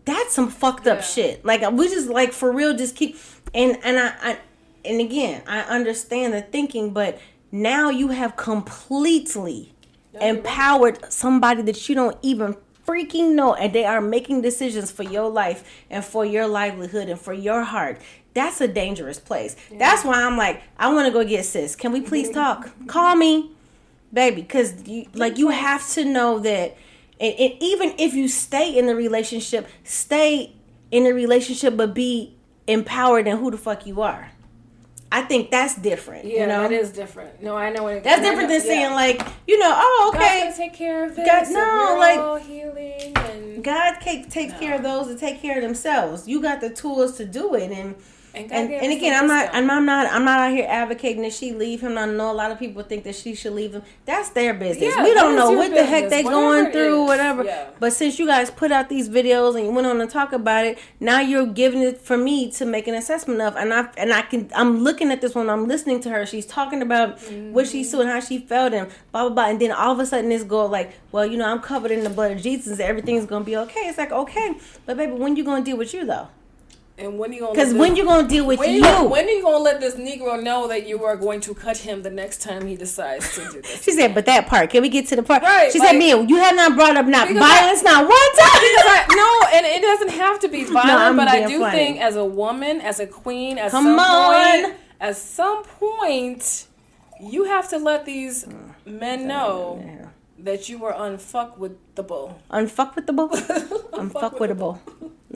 A: That's some fucked up shit. Like, we just, like, for real, just keep, and again, I understand the thinking, but now you have completely empowered somebody that you don't even freaking know, and they are making decisions for your life and for your livelihood and for your heart. That's a dangerous place. Yeah. That's why I'm like, I want to go get sis. Can we please talk? Call me, baby, because you have to know that, and even if you stay in the relationship, but be empowered in who the fuck you are. I think that's different.
B: Yeah,
A: you know?
B: That is different. No, I know what it is.
A: That's different than saying, like, oh, okay.
B: God's gonna take care of this. All healing and
A: God takes care of those that take care of themselves. You got the tools to do it, and again, I'm not out here advocating that she leave him. I know a lot of people think that she should leave him. That's their business.
B: Yeah,
A: we don't know what the heck they going through, whatever.
B: Yeah.
A: But since you guys put out these videos and you went on to talk about it, now you're giving it for me to make an assessment of. I'm looking at this when I'm listening to her. She's talking about what she saw and how she felt and blah blah blah. And then all of a sudden this go like, well, I'm covered in the blood of Jesus. Everything's gonna be okay. It's like, okay, but baby, when you gonna deal with you though?
B: And when you gonna?
A: Because when you gonna deal with you?
B: When are you gonna let this Negro know that you are going to cut him the next time he decides to do this?
A: She said, "But that part, can we get to the part?"
B: Right,
A: she said, "Mia, you have not brought up violence, not one time."
B: No, and it doesn't have to be violent, but I do think as a woman, as a queen, at some point, you have to let these men know that you are unfuckwittable.
A: Unfuckwittable? Unfuckwittable.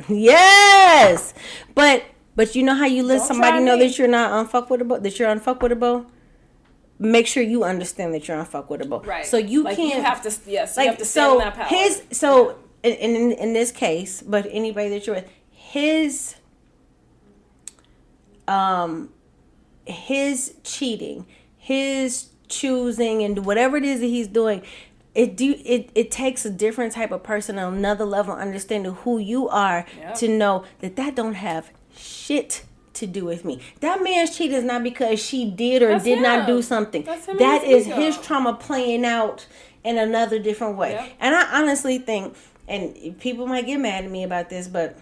A: Yes! But you know how you let somebody know that you're not unfuckwittable? That you're unfuckwittable? Make sure you understand that you're unfuckwittable.
B: Right.
A: So you can't...
B: You have to, you have to stand in that power.
A: In this case, but anybody that you're with, his cheating, his choosing, and whatever it is that he's doing... It takes a different type of person on another level understanding who you are to know that don't have shit to do with me. That man's cheating is not because she did or did not do something. That is his trauma playing out in another different way. Yep. And I honestly think, and people might get mad at me about this, but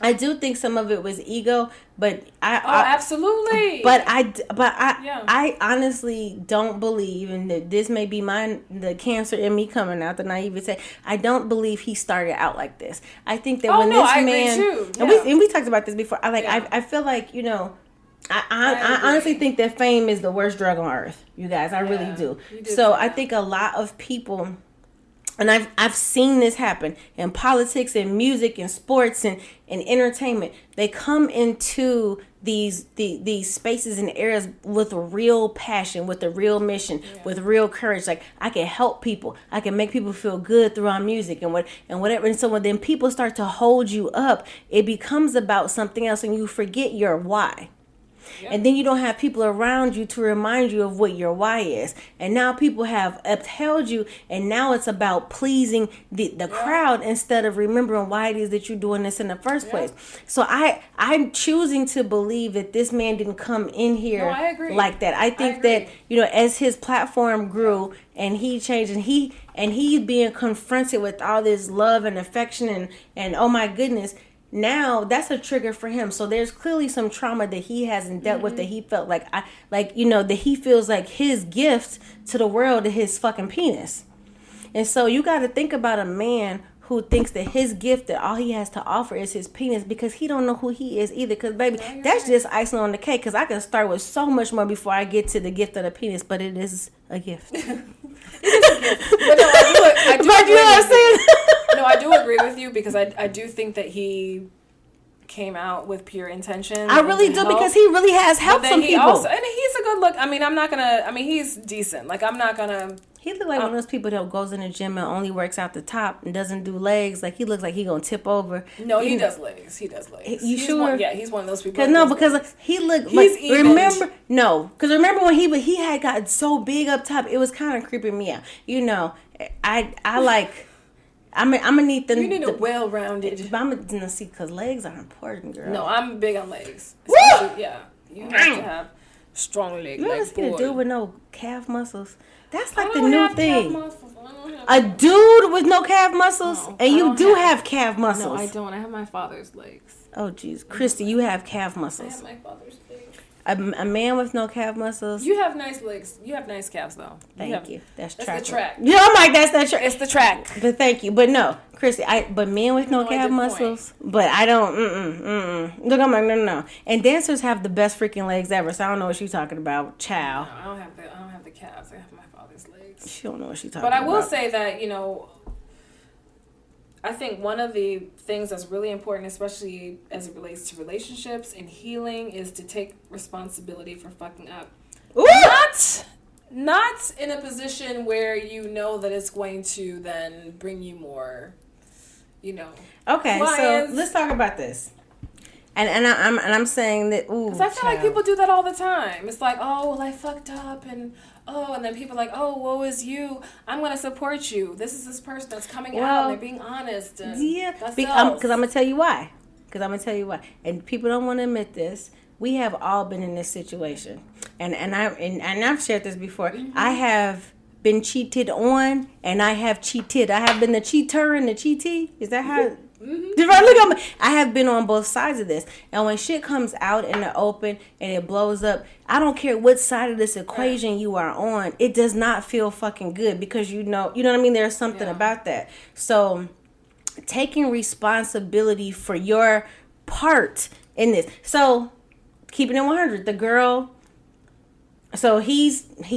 A: I do think some of it was ego, but
B: absolutely.
A: I honestly don't believe, and that this may be the cancer in me coming out, the naivete. I don't believe he started out like this. I think that and we talked about this before. I feel like I honestly think that fame is the worst drug on earth. You guys, I really do. So I think a lot of people. And I've seen this happen in politics and music and sports and entertainment. They come into these spaces and areas with a real passion, with a real mission, with real courage. Like, I can help people. I can make people feel good through our music and whatever. And so when then people start to hold you up, it becomes about something else and you forget your why. Yep. And then you don't have people around you to remind you of what your why is. And now people have upheld you, and now it's about pleasing the crowd instead of remembering why it is that you're doing this in the first place. So I'm choosing to believe that this man didn't come in here like that. I think that, as his platform grew and he changed and he's being confronted with all this love and affection and oh my goodness, now that's a trigger for him. So there's clearly some trauma that he hasn't dealt with, that he felt that he feels like his gift to the world is his fucking penis. And so you got to think about a man who thinks that his gift, that all he has to offer is his penis, because he don't know who he is either. Because baby, that's just icing on the cake. Because I can start with so much more before I get to the gift of the penis, but it is a gift.
B: It is a gift. But no, I do agree with you. No, I do agree with you, because I do think that he came out with pure intention.
A: I really do, because he really has helped some people.
B: And he's a good look. I mean, he's decent. Like, I'm not gonna.
A: He looked like one of those people that goes in the gym and only works out the top and doesn't do legs. Like, he looks like he gonna tip over.
B: No, he does legs. He does legs.
A: You sure?
B: Yeah, he's one of those people.
A: Because he looked.
B: He's even.
A: Remember when he had gotten so big up top, it was kind of creeping me out. You know, I like. I'm gonna need them.
B: You need a well-rounded.
A: But I'm gonna see because legs are important, girl.
B: No, I'm big on legs.
A: Woo!
B: Yeah, you have to have strong legs.
A: You ever seen a dude with no calf muscles? That's like
B: I
A: the
B: don't
A: new
B: have
A: thing.
B: calf muscles. I don't have
A: A dude with no calf muscles,
B: No,
A: and
B: I
A: you
B: don't
A: do
B: have-
A: have calf muscles.
B: No, I don't. I have my father's legs.
A: Oh, jeez, Christy, you have calf
B: I
A: muscles.
B: have my father's legs.
A: A man with no calf muscles.
B: You have nice legs. You have nice calves, though.
A: Thank you. That's
B: That's
A: track.
B: the track.
A: Yeah, I'm like that's that track.
B: It's the track.
A: But thank you. But no, Christy, but men with no
B: No, I
A: calf
B: did point.
A: muscles. But I don't. Look, I'm like no. And dancers have the best freaking legs ever. So I don't know what you're talking about, child.
B: No, I don't have the calves. I have my father's legs.
A: She don't know what she's talking
B: But
A: about.
B: I will say that, I think one of the things that's really important, especially as it relates to relationships and healing, is to take responsibility for fucking up.
A: Ooh!
B: Not in a position where you know that it's going to then bring you more,
A: Okay, so
B: clients.
A: let's talk about this. And I'm saying that ooh,
B: Because I feel like people do that all the time. It's like, oh, well, I fucked up, and then people are like, oh, woe is you. I'm going to support you. This is this person that's coming out, and they're being honest. And
A: Yeah,
B: that's
A: because I'm gonna tell you why. And people don't want to admit this. We have all been in this situation, and I've shared this before.
B: Mm-hmm.
A: I have been cheated on, and I have cheated. I have been the cheater and the cheatee. Is that how?
B: Mm-hmm.
A: If I look at I have been on both sides of this, and when shit comes out in the open and it blows up, I don't care what side of this equation you are on. It does not feel fucking good because you know what I mean. There's something about that. So, taking responsibility for your part in this. So, keeping it 100, the girl. So he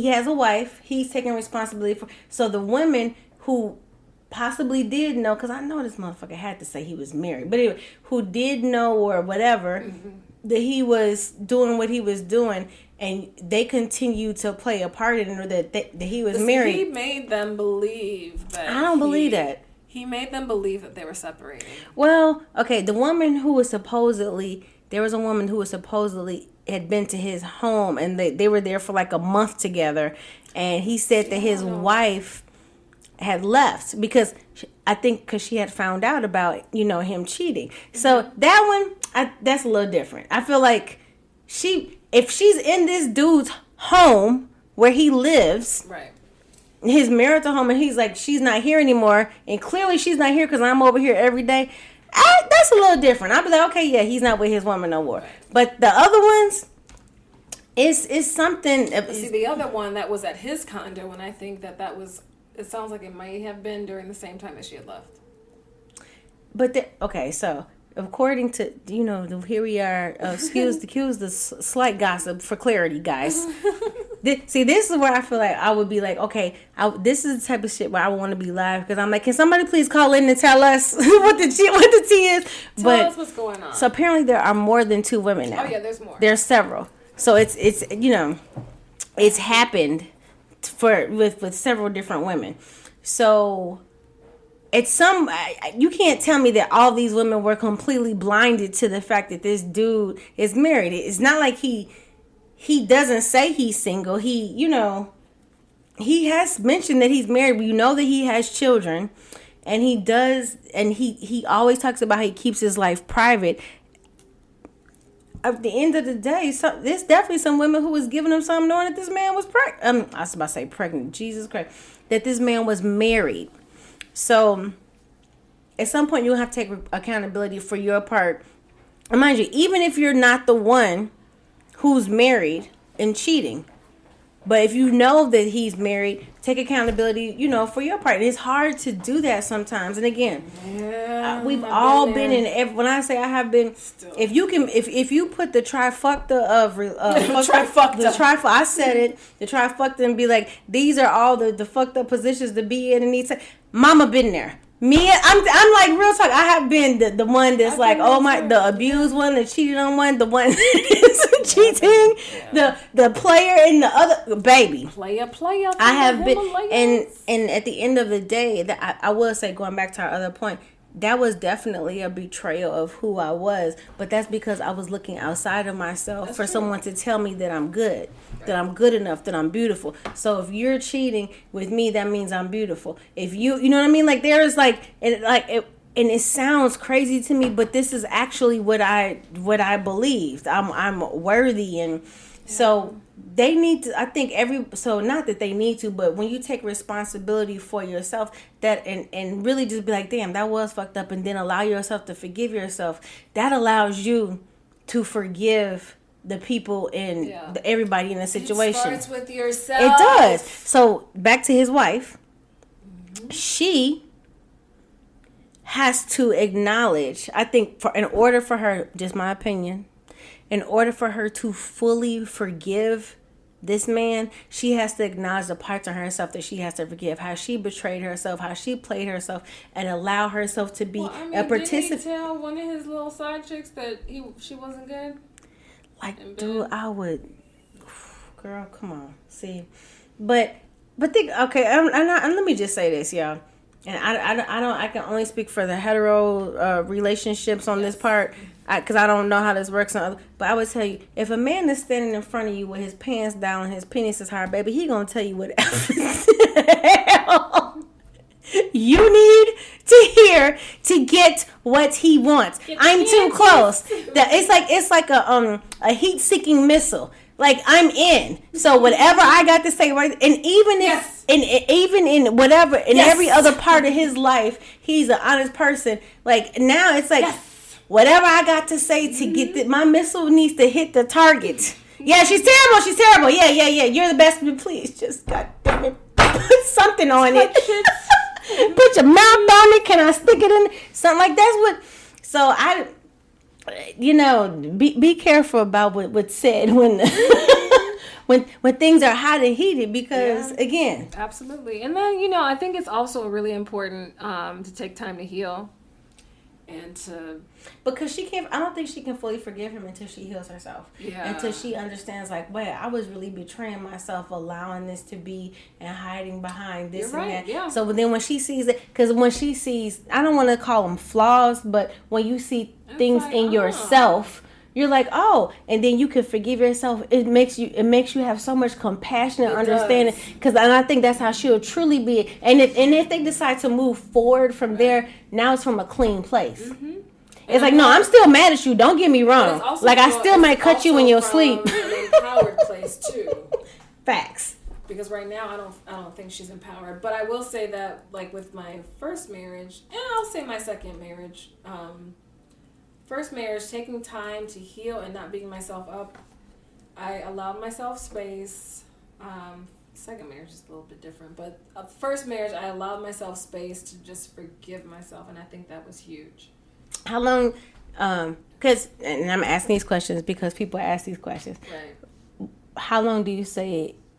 A: has a wife. He's taking responsibility for. So the women who possibly did know, because I know this motherfucker had to say he was married, but anyway, who did know or whatever that he was doing what he was doing, and they continue to play a part in it, or that he was married.
B: He made them believe that.
A: I don't believe that.
B: He made them believe that they were separated.
A: Well, okay, there was a woman who was supposedly had been to his home, and they were there for like a month together, and he said that his wife had left because she had found out about him cheating. So that one, that's a little different. I feel like if she's in this dude's home where he lives,
B: Right.
A: his marital home, and he's like, she's not here anymore, and clearly she's not here because I'm over here every day. That's a little different. I'll be like, okay, yeah, he's not with his woman no more. But the other ones, it's something.
B: See, the other one that was at his condo, and I think that was. It sounds like it might have been during the same time that she had left.
A: But okay, so according to here we are. Excuse the slight gossip for clarity, guys. This is where I feel like I would be like, okay, this is the type of shit where I want to be live because I'm like, can somebody please call in and tell us what the tea is?
B: Tell us what's going on.
A: So apparently there are more than 2 women now.
B: Oh yeah, there's more.
A: There's several. So it's it's happened with several different women. So it's you can't tell me that all these women were completely blinded to the fact that this dude is married. It's not like he doesn't say he's single. He has mentioned that he's married. You know that he has children, and he does, and he always talks about how he keeps his life private. At the end of the day, there's definitely some women who was giving him something knowing that this man was pregnant. I was about to say pregnant. Jesus Christ. That this man was married. So, at some point, you'll have to take accountability for your part. And mind you, even if you're not the one who's married and cheating, but if you know that he's married, take accountability, for your part. And it's hard to do that sometimes. And again, we've all been in. When I say I have been, still. If you put the trifecta of I said it, the trifecta, and be like, these are all the fucked up positions to be in, and Mama been there. Me, I'm like real talk. I have been the one that's like, the abused one, the cheated on one, the one that's cheating, the player and the other baby.
B: Player.
A: I have been, and at the end of the day, that I will say, going back to our other point, that was definitely a betrayal of who I was. But that's because I was looking outside of myself for someone to tell me that I'm good, that I'm good enough, that I'm beautiful. So if you're cheating with me, that means I'm beautiful. If you know what I mean? Like there is and it sounds crazy to me, but this is actually what I believed. I'm worthy, and so they need to. I think not that they need to, but when you take responsibility for yourself, that and really just be like, damn, that was fucked up, and then allow yourself to forgive yourself. That allows you to forgive the people and everybody in the situation.
B: It starts with yourself.
A: It does. So back to his wife. She has to acknowledge, I think, in order for her, just my opinion, in order for her to fully forgive this man, she has to acknowledge the parts of herself that she has to forgive. How she betrayed herself, how she played herself, and allow herself to be a participant.
B: Did he tell one of his little side chicks that she wasn't good?
A: Like, dude, I would, girl, come on, see, but think, okay, and let me just say this, y'all. And I can only speak for the hetero relationships on this part, because I don't know how this works on other. But I would tell you, if a man is standing in front of you with his pants down and his penis is hard, baby, he gonna tell you whatever you need to hear to get what he wants. I'm too close. It's like a heat-seeking missile. Like, I'm in. So whatever I got to say, right? And even if, even in whatever, in every other part of his life, he's an honest person. Like, now it's like, whatever I got to say to get my missile needs to hit the target. Yeah, she's terrible. Yeah. You're the best, but please just, goddamn it, put something on it. Put your mouth on it. Can I stick it in? Something like that's what. So be careful about what's said when when things are hot and heated, because again,
B: absolutely. And then I think it's also really important to take time to heal, and to
A: because I don't think she can fully forgive him until she heals herself. Until she understands, like, wait, I was really betraying myself, allowing this to be and hiding behind this that.
B: Yeah.
A: So then when she sees it, because when she sees, I don't want to call them flaws, but when you see things in yourself, you're like, oh, and then you can forgive yourself. It makes you have so much compassion and understanding. And I think that's how she'll truly be. And if they decide to move forward from there, now it's from a clean place. Mm-hmm. It's like, no, I'm still mad at you. Don't get me wrong. Like, I still might cut you in your sleep.
B: An empowered place too.
A: Facts.
B: Because right now I don't think she's empowered. But I will say that, like, with my first marriage, and I'll say my second marriage. First marriage, taking time to heal and not beating myself up. I allowed myself space. Second marriage is a little bit different, but first marriage, I allowed myself space to just forgive myself, and I think that was huge.
A: How long? Because, and I'm asking these questions because people ask these questions.
B: Right.
A: How long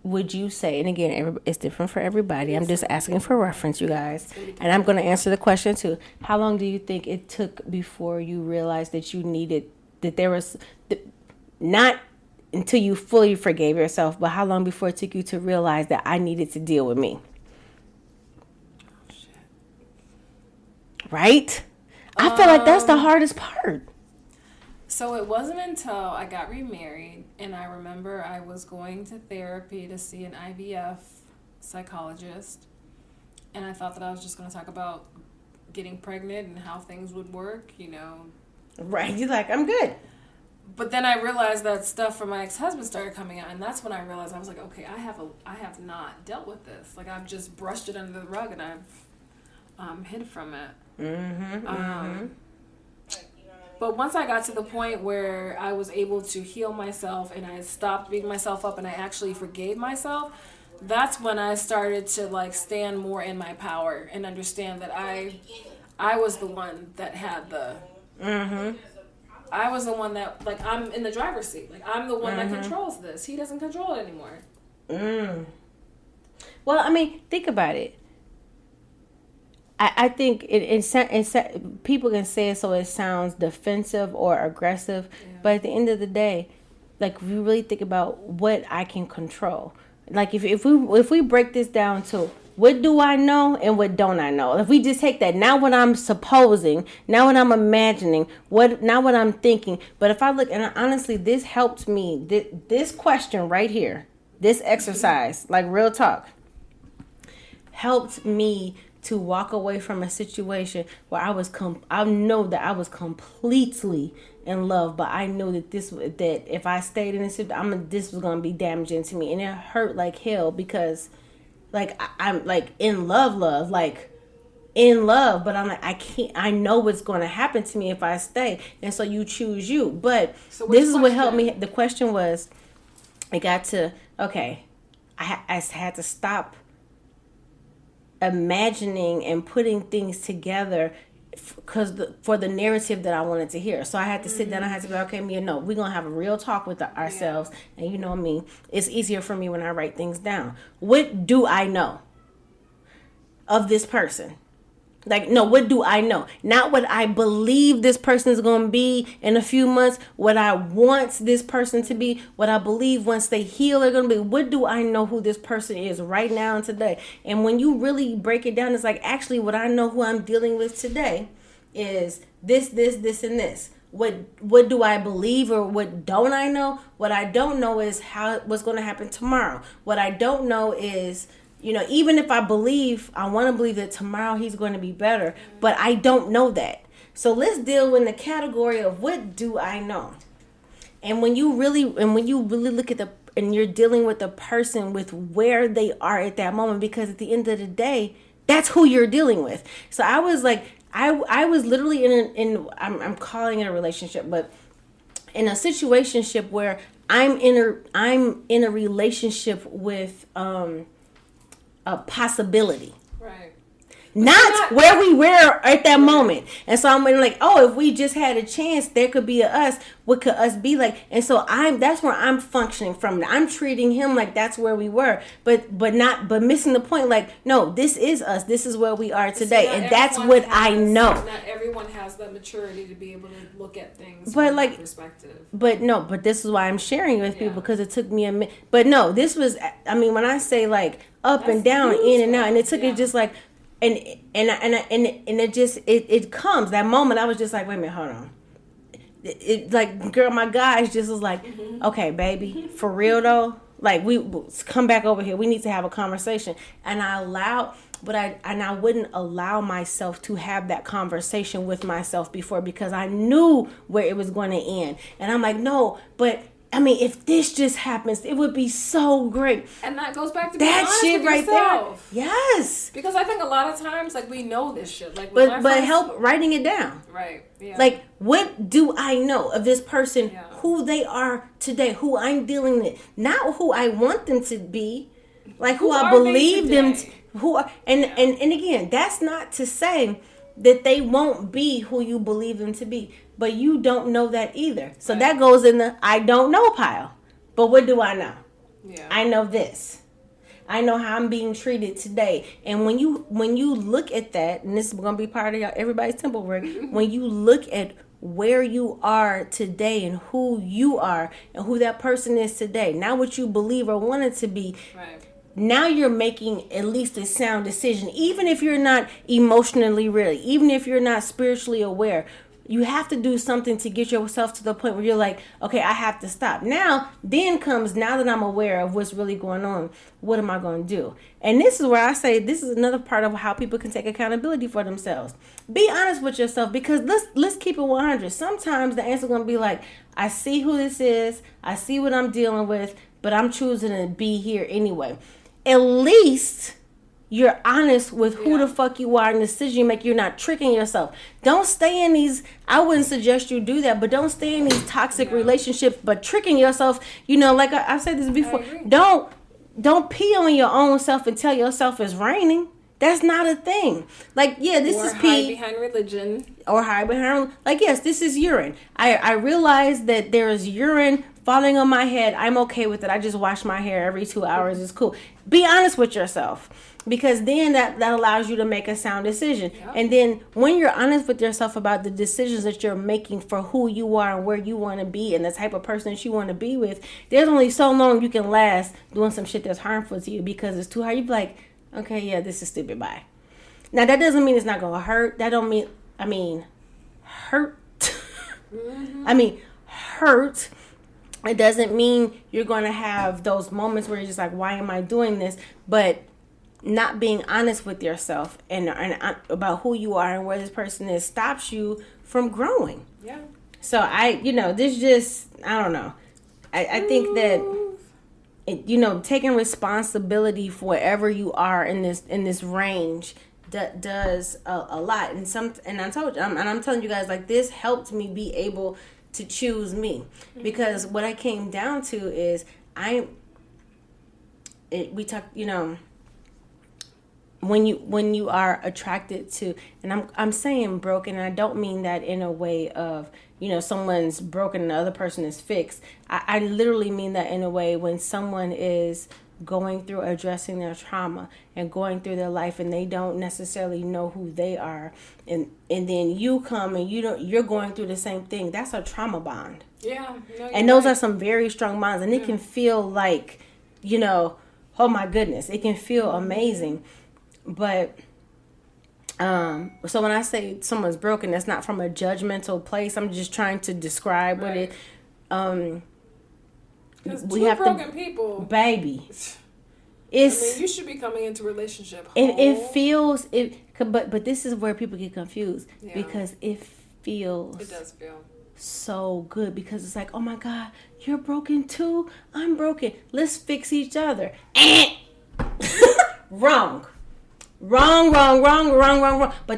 A: would you say, and again, it's different for everybody. I'm just asking for reference, you guys. And I'm going to answer the question too. How long do you think it took before you realized that you needed, that there was, not until you fully forgave yourself, but how long before it took you to realize that I needed to deal with me?
B: Oh, shit.
A: Right? I feel like that's the hardest part.
B: So it wasn't until I got remarried, and I remember I was going to therapy to see an IVF psychologist, and I thought that I was just going to talk about getting pregnant and how things would work,
A: Right, you're like, I'm good.
B: But then I realized that stuff from my ex-husband started coming out, and that's when I realized, I was like, okay, I have not dealt with this. Like, I've just brushed it under the rug, and I've hid from it. Mm-hmm. But once I got to the point where I was able to heal myself and I stopped beating myself up and I actually forgave myself, that's when I started to, like, stand more in my power and understand that I was the one that had the... Mm-hmm. I was the one that, like, I'm in the driver's seat. Like, I'm the one that controls this. He doesn't control it anymore.
A: Well, I mean, think about it. I think people can say it so it sounds defensive or aggressive, but at the end of the day, like if you really think about what I can control, like if we break this down to what do I know and what don't I know? If we just take that, now what I'm supposing, now what I'm imagining, now what I'm thinking. But if I look, and honestly, this helped me. This question right here, this exercise, like real talk, helped me to walk away from a situation where I know that I was completely in love, but I knew that that if I stayed in this, this was gonna be damaging to me, and it hurt like hell because, like, I'm like in love, like in love, but I'm like I can't. I know what's gonna happen to me if I stay, and so you choose you. But so this is what helped me. The question was, I got to I had to stop imagining and putting things together for the narrative that I wanted to hear. So I had to sit down. I had to be like, okay, Mia, no, we're gonna have a real talk with ourselves. Yeah. And you know me, it's easier for me when I write things down. What do I know of this person? Like, no, what do I know? Not what I believe this person is going to be in a few months, what I want this person to be, what I believe once they heal they're going to be. What do I know who this person is right now and today? And when you really break it down, it's like, actually, what I know who I'm dealing with today is this, and this. What do I believe or what don't I know? What I don't know is what's going to happen tomorrow. What I don't know is, you know, even if I want to believe that tomorrow he's going to be better, but I don't know that. So let's deal in the category of what do I know? And when you really look at and you're dealing with the person with where they are at that moment, because at the end of the day, that's who you're dealing with. So I was like, I was literally I'm calling it a relationship, but in a situationship where I'm in a relationship with, a possibility, right? Not where we were at that moment. And so I'm like, oh, if we just had a chance, there could be a us. What could us be like? And so that's where I'm functioning from. I'm treating him like that's where we were, but missing the point. Like, no, this is us. This is where we are today, and that's what I know.
B: Not everyone has the maturity to be able to look at things
A: from
B: that perspective.
A: But this is why I'm sharing with people, because it took me a minute. But no, this was. I mean, when I say like up and down, in and out, and it took it just like. And it just it comes that moment. I was just like, wait a minute, hold on. It like, girl, my guys just was like, okay, baby, for real though. Like, we come back over here. We need to have a conversation. And I wouldn't allow myself to have that conversation with myself before, because I knew where it was going to end. And I'm like, no, but. I mean, if this just happens, it would be so great.
B: And that goes back to being honest with yourself.
A: There. Yes.
B: Because I think a lot of times, like, we know this shit. Like,
A: but help writing it down.
B: Right. Yeah.
A: Like, what do I know of this person, who they are today, who I'm dealing with, not who I want them to be, like who I believe them to, and again, that's not to say that they won't be who you believe them to be. But you don't know that either. So that goes in the I don't know pile. But what do I know? Yeah. I know this. I know how I'm being treated today. And when you look at that, and this is going to be part of everybody's temple work, when you look at where you are today and who you are and who that person is today, not what you believe or want it to be. Right. Now you're making at least a sound decision, even if you're not emotionally ready, even if you're not spiritually aware. You have to do something to get yourself to the point where you're like, okay, I have to stop. Now that I'm aware of what's really going on, what am I going to do? And this is where I say this is another part of how people can take accountability for themselves. Be honest with yourself, because let's keep it 100. Sometimes the answer is going to be like, I see who this is, I see what I'm dealing with, but I'm choosing to be here anyway. At least you're honest with who the fuck you are and the decision you make. You're not tricking yourself. Don't stay in these, I wouldn't suggest you do that, but don't stay in these toxic relationships, but tricking yourself. You know, like I've said this before, don't pee on your own self and tell yourself it's raining. That's not a thing. Like, this is pee.
B: Hide behind religion.
A: Or hide behind, like, yes, this is urine. I realize that there is urine falling on my head, I'm okay with it. I just wash my hair every 2 hours. It's cool. Be honest with yourself, because then that allows you to make a sound decision.
B: Yep.
A: And then when you're honest with yourself about the decisions that you're making for who you are and where you want to be and the type of person that you want to be with, there's only so long you can last doing some shit that's harmful to you, because it's too hard. You be like, okay, yeah, this is stupid, bye. Now, that doesn't mean it's not going to hurt. That don't mean, hurt. Hurt. It doesn't mean you're going to have those moments where you're just like, why am I doing this? But not being honest with yourself and about who you are and where this person is stops you from growing.
B: Yeah.
A: So I don't know. I think that taking responsibility for wherever you are in this range does a lot. And I'm telling you guys, like, this helped me be able to choose me, because what I came down to is when you are attracted to, and I'm saying broken, and I don't mean that in a way of, someone's broken and the other person is fixed. I literally mean that in a way when someone is going through addressing their trauma and going through their life, and they don't necessarily know who they are, and then you come and you're going through the same thing. That's a trauma bond.
B: Yeah.
A: And those are some very strong bonds, and it can feel like, oh my goodness, it can feel amazing. But so when I say someone's broken, that's not from a judgmental place. I'm just trying to describe what it.
B: We have broken people,
A: baby.
B: You should be coming into a relationship whole.
A: It feels but this is where people get confused, because it does feel so good, because it's like, oh my God, you're broken too. I'm broken. Let's fix each other. Wrong. But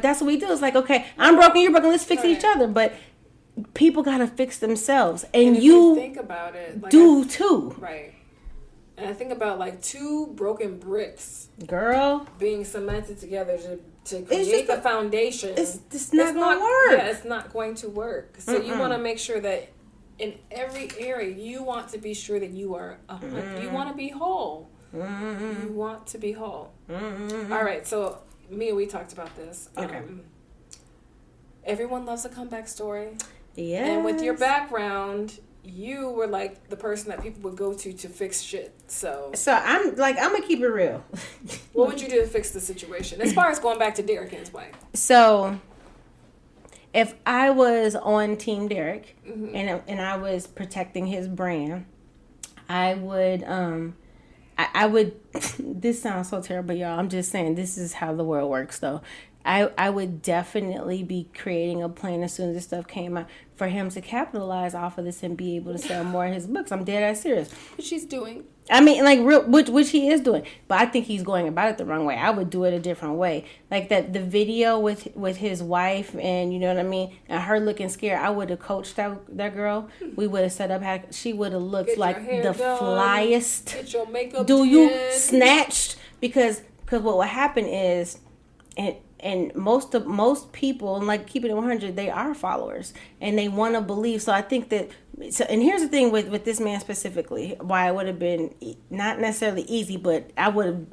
A: that's what we do. It's like, okay, I'm broken, you're broken, let's fix each other. But people gotta fix themselves, and
B: if
A: you
B: think about it, like
A: too.
B: Right. And I think about like two broken bricks,
A: girl,
B: being cemented together to create the foundation.
A: It's not gonna work.
B: Yeah, it's not going to work. So you want to make sure that in every area you want to be sure that you are. You want to be whole. You want to be whole. All right. So Mia, we talked about this.
A: Okay.
B: Everyone loves a comeback story.
A: Yeah.
B: And with your background, you were like the person that people would go to fix shit. So
A: I'm gonna keep it real.
B: What would you do to fix the situation? As far as going back to Derek and his wife. So
A: if I was on Team Derek and I was protecting his brand, I would I would this sounds so terrible, y'all. I'm just saying this is how the world works though. I would definitely be creating a plan as soon as this stuff came out for him to capitalize off of this and be able to sell more of his books. I'm dead ass serious.
B: Which he's doing.
A: I mean, like, which he is doing. But I think he's going about it the wrong way. I would do it a different way. Like the video with his wife and, you know what I mean, and her looking scared, I would have coached that girl. We would have set up, she would have looked like the flyest.
B: Get your makeup
A: snatched. Because what would happen is, and most people, and like keeping it 100, they are followers and they want to believe. So I think that. So, and here's the thing with this man specifically, why it would have been not necessarily easy, but I don't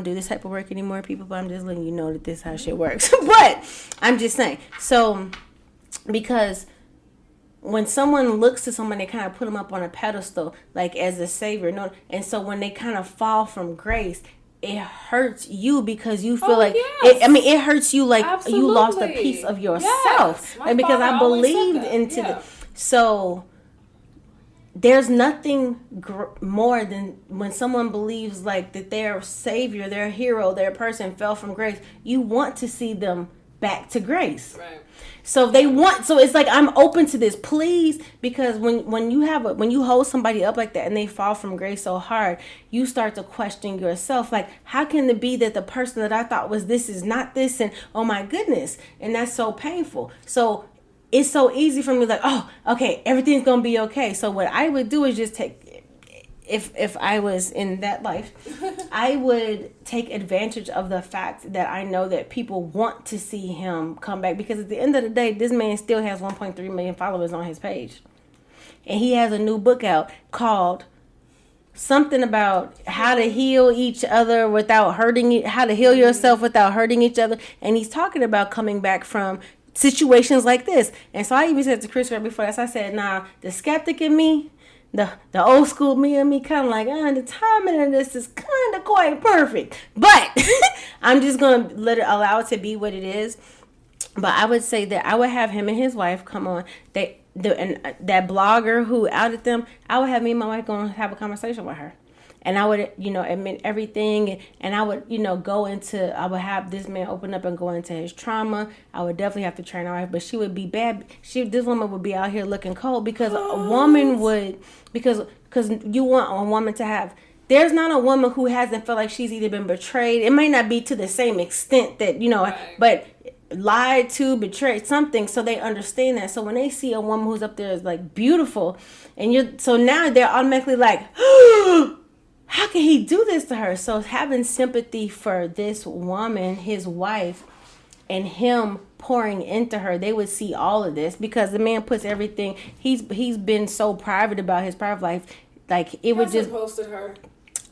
A: do this type of work anymore, people. But I'm just letting you know that this is how shit works. But I'm just saying. So because when someone looks to someone, they kind of put them up on a pedestal, like as a savior. No, and so when they kind of fall from grace, it hurts you because you feel it hurts you like
B: Absolutely.
A: You lost a piece of yourself.
B: Yes.
A: Because I believed into so there's nothing more than when someone believes like that their savior, their hero, their person fell from grace. You want to see them back to grace.
B: Right.
A: So it's like, I'm open to this, please, because when you hold somebody up like that and they fall from grace so hard, you start to question yourself, like, how can it be that the person that I thought was this is not this, and oh my goodness, and that's so painful. So it's so easy for me, like, oh, okay, everything's gonna be okay. So what I would do is just take, if I was in that life, I would take advantage of the fact that I know that people want to see him come back, because at the end of the day, this man still has 1.3 million followers on his page. and he has a new book out called something about how to heal each other without hurting, how to heal yourself without hurting each other. And he's talking about coming back from situations like this. And so I even said to Chris right before this, I said, nah, the skeptic in me, the old school me and me kind of like, the timing of this is kind of quite perfect. But I'm just going to allow it to be what it is. But I would say that I would have him and his wife come on. And that blogger who outed them, I would have me and my wife go and have a conversation with her. And I would, admit everything. And I would, I would have this man open up and go into his trauma. I would definitely have to train our wife. But she would be bad. This woman would be out here looking cold because a woman would, because you want a woman to have, there's not a woman who hasn't felt like she's either been betrayed. It may not be to the same extent that, right. But lied to, betrayed, something, so they understand that. So when they see a woman who's up there is like beautiful, so now they're automatically like, how can he do this to her? So having sympathy for this woman, his wife, and him pouring into her, they would see all of this because the man puts everything. He's been so private about his private life, like it would just
B: posted her.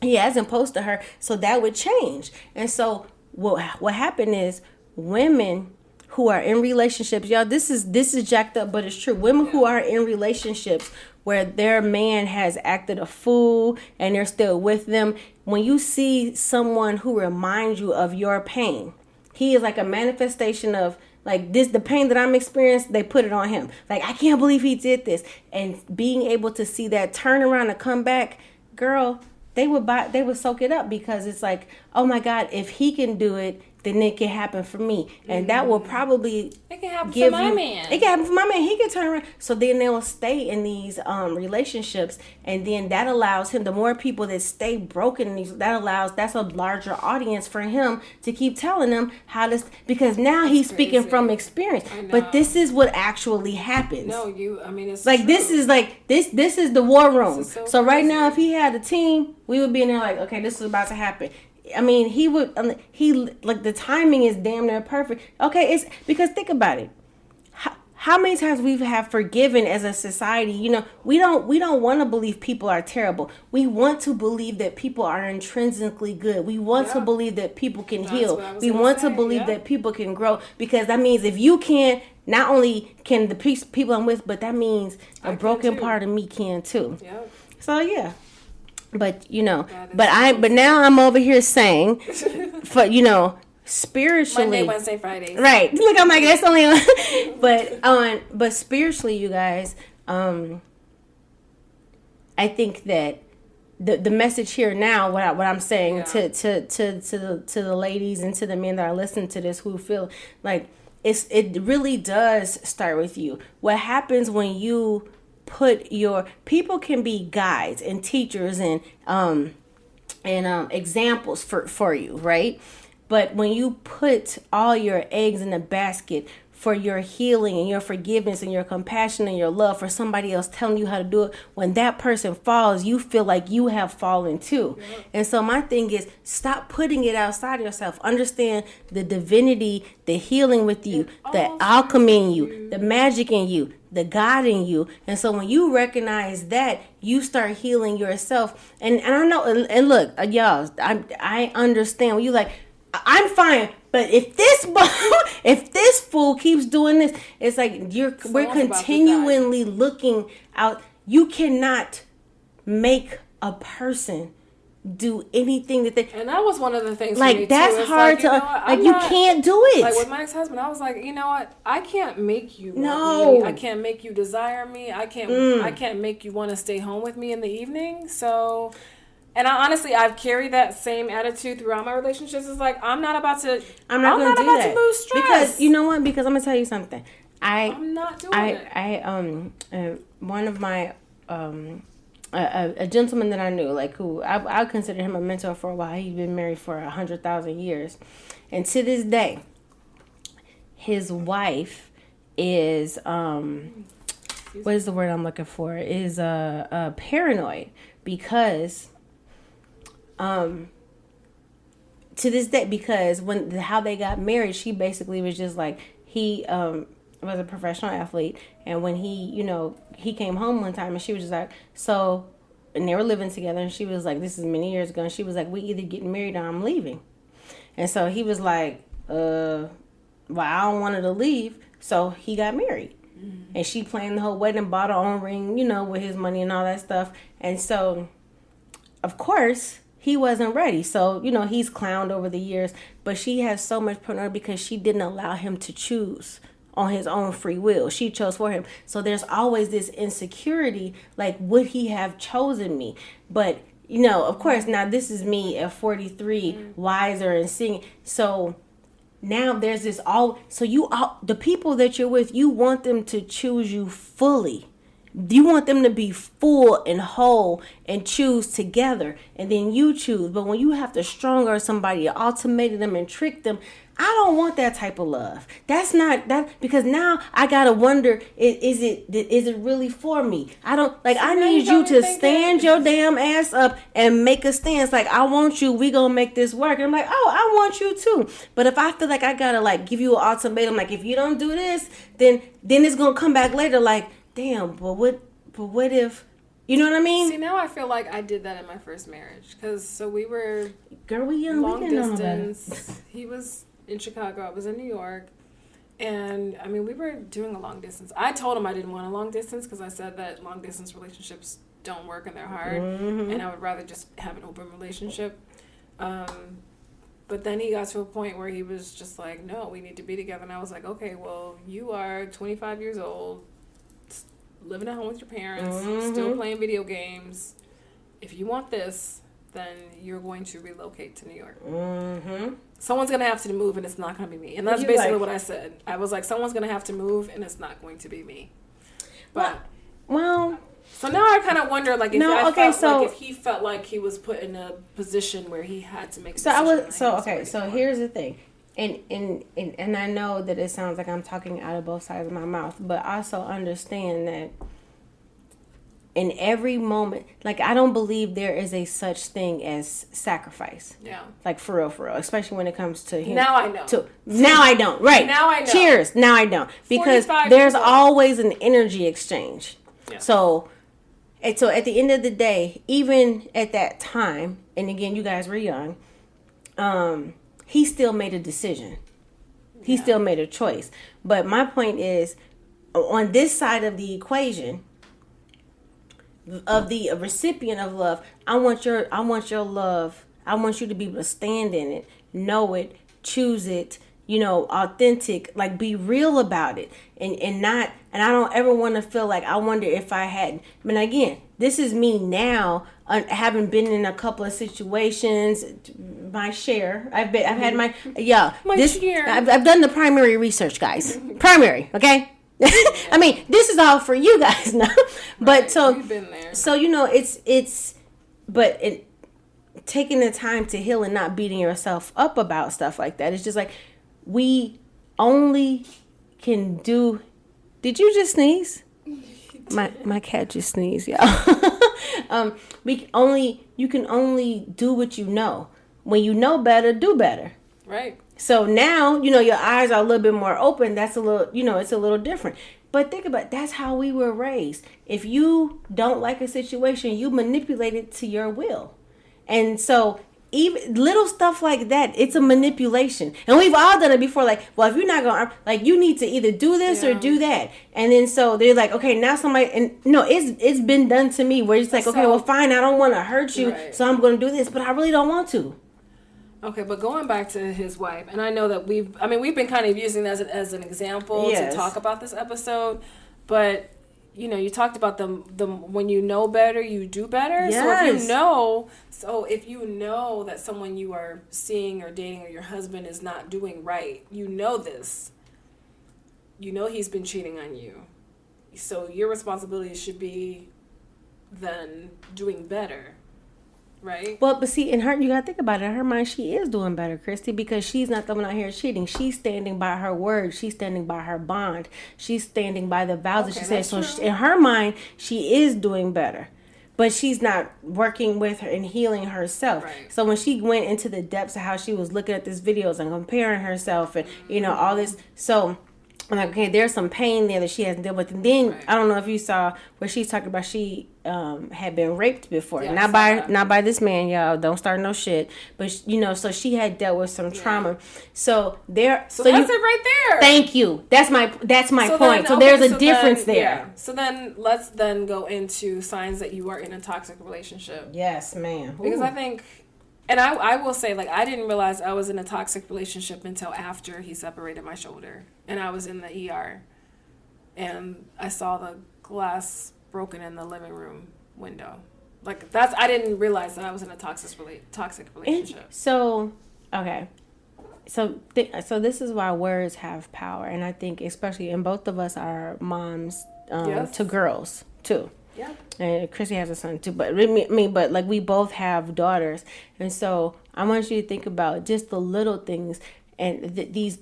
A: He hasn't posted her, so that would change. And so what happened is, women who are in relationships, y'all, this is jacked up, but it's true. Women who are in relationships where their man has acted a fool and they're still with them, when you see someone who reminds you of your pain, he is like a manifestation of like this, the pain that I'm experiencing, they put it on him. Like, I can't believe he did this. And being able to see that turn around and come back, girl, they would soak it up because it's like, oh my God, if he can do it, then it can happen for me. And that will probably
B: it can happen for my man.
A: It can happen for my man. He can turn around. So then they will stay in these relationships, and then that allows him, the more people that stay broken in these, that's a larger audience for him to keep telling them how to, because now he's speaking from experience. But this is what actually happens.
B: No, it's
A: like,
B: true.
A: this is like this is the war room. So right
B: crazy.
A: now, if he had a team, we would be in there like, okay, this is about to happen. I mean, he like, the timing is damn near perfect. Okay, it's because think about it. How many times we have forgiven as a society? We don't want to believe people are terrible. We want to believe that people are intrinsically good. We want to believe that people can heal. We want to believe that people can grow, because that means if you can, not only can the people I'm with, but that means a broken part of me can too. Yep. So yeah. But but now I'm over here saying, for spiritually,
B: Monday, Wednesday, Friday,
A: right? Look, I'm like, that's only but spiritually, you guys, I think that the message here now, what I'm saying to the ladies and to the men that are listening to this who feel like it really does start with you. What happens when you put your people can be guides and teachers and examples for you, right? But when you put all your eggs in a basket for your healing and your forgiveness and your compassion and your love for somebody else telling you how to do it, when that person falls, you feel like you have fallen too. Yeah. And so my thing is, stop putting it outside of yourself. Understand the divinity, the healing with you, the alchemy in you, the magic in you, the God in you. And so when you recognize that, you start healing yourself. And I know, and look, y'all, I understand when you like, I'm fine, but if this fool keeps doing this, it's like we're continually looking out. You cannot make a person do anything that they,
B: and that was one of the things
A: like,
B: for me
A: that's
B: too.
A: hard to you can't do it.
B: Like with my ex-husband, I was like, you know what, I can't make you
A: no
B: me. I can't make you desire me. I can't make you want to stay home with me in the evening. So, and I've carried that same attitude throughout my relationships. It's like, I'm not about to lose stress.
A: Because you know what? Because I'm gonna tell you something.
B: I'm not doing it.
A: One of my a gentleman that I knew, like, who I consider him a mentor for a while. He's been married for 100,000 years, and to this day, his wife is what is the word I'm looking for? Is paranoid, because to this day, because how they got married, she basically was just like, he was a professional athlete, and when he came home one time, and she was just like, so, and they were living together, and she was like, this is many years ago, and she was like, we either getting married or I'm leaving. And so he was like, well, I don't want her to leave, so he got married. Mm-hmm. And she planned the whole wedding, bought her own ring, with his money and all that stuff. And so, of course, he wasn't ready. So, he's clowned over the years, but she has so much put on her because she didn't allow him to choose on his own free will. She chose for him. So there's always this insecurity, like, would he have chosen me? But, of course, now this is me at 43, wiser and seeing. So now there's this the people that you're with, you want them to choose you fully. You want them to be full and whole and choose together, and then you choose. But when you have to strong somebody, ultimate them and trick them, I don't want that type of love. That's not that, because now I gotta wonder, is it really for me? I don't like. I need you to stand your damn ass up and make a stance. Like, I want you. We gonna make this work. And I'm like, oh, I want you too. But if I feel like I gotta like give you an ultimatum, like if you don't do this, then it's gonna come back later. Like, damn. But what if? You know what I mean?
B: See, now I feel like I did that in my first marriage, so we were
A: we young,
B: long
A: we didn't
B: distance. He was in Chicago, I was in New York, and I mean, we were doing a long distance. I told him I didn't want a long distance because I said that long distance relationships don't work and they're hard, and I would rather just have an open relationship. But then he got to a point where he was just like, no, we need to be together. And I was like, okay, well, you are 25 years old, living at home with your parents, still playing video games. If you want this, then you're going to relocate to New York. Someone's going to have to move, and it's not going to be me. And that's basically what I said. I was like, someone's going to have to move, and it's not going to be me. But so now I kind of wonder, like, if he felt like he was put in a position where he had to make a decision.
A: So here's the thing. And I know that it sounds like I'm talking out of both sides of my mouth, but also understand that in every moment, like, I don't believe there is a such thing as sacrifice.
B: Yeah.
A: Like, for real, especially when it comes to him.
B: Now I know.
A: Now I don't. Right.
B: Now I know.
A: Cheers. Now I don't. Because there's always an energy exchange. Yeah. So at the end of the day, even at that time, and again, you guys were young, he still made a decision. He still made a choice. But my point is, on this side of the equation, of the recipient of love, I want your love. I want you to be able to stand in it, know it, choose it, authentic, like, be real about it, and I don't ever want to feel like I wonder if I hadn't. I mean, again, this is me now, having been in a couple of situations, my share. I've had my share. I've done the primary research, guys. Primary, okay. I mean, this is all for you guys now, but
B: you've been there.
A: So taking the time to heal and not beating yourself up about stuff like that. It's just like, we only can do. Did you just sneeze? My cat just sneezed, y'all. You can only do what you know. When you know better, do better.
B: Right.
A: So now, your eyes are a little bit more open. That's a little, it's a little different. But think about it, that's how we were raised. If you don't like a situation, you manipulate it to your will. And so even little stuff like that, it's a manipulation. And we've all done it before. Like, well, if you're not going to, like, you need to either do this or do that. And then so they're like, okay, now somebody, and no, it's been done to me where it's like, okay, well, fine, I don't want to hurt you, so I'm going to do this, but I really don't want to.
B: Okay, but going back to his wife, and I know that we've been kind of using that as an example to talk about this episode, but, you talked about the when you know better, you do better. Yes. So if you know that someone you are seeing or dating or your husband is not doing right, this. He's been cheating on you. So your responsibility should be then doing better. Right.
A: Well, but see, in her, you gotta think about it. In her mind, she is doing better, Christy, because she's not the one out here cheating. She's standing by her word. She's standing by her bond. She's standing by the vows that she said. So in her mind, she is doing better, but she's not working with her and healing herself. Right. So when she went into the depths of how she was looking at these videos and comparing herself and all this, so I'm like, okay, there's some pain there that she hasn't dealt with. And then
B: Right.
A: I don't know if you saw where she's talking about she had been raped before,
B: Yeah, I
A: not
B: saw
A: by
B: that.
A: not by this man, y'all. Don't start no shit. But so she had dealt with some trauma. So there,
B: So that's it right there.
A: Thank you. That's my point.
B: Then,
A: So
B: okay,
A: there's a
B: so
A: difference
B: then,
A: there.
B: Yeah. So then let's then go into signs that you are in a toxic relationship.
A: Yes, ma'am.
B: Because I think, and I will say, like, I didn't realize I was in a toxic relationship until after he separated my shoulder. And I was in the ER. And I saw the glass broken in the living room window. Like, I didn't realize that I was in a toxic relationship.
A: So, okay. So this is why words have power. And I think especially, and both of us are moms
B: Yes.
A: to girls, too.
B: Yeah.
A: And Chrissy has a son too, but but like we both have daughters, and so I want you to think about just the little things and these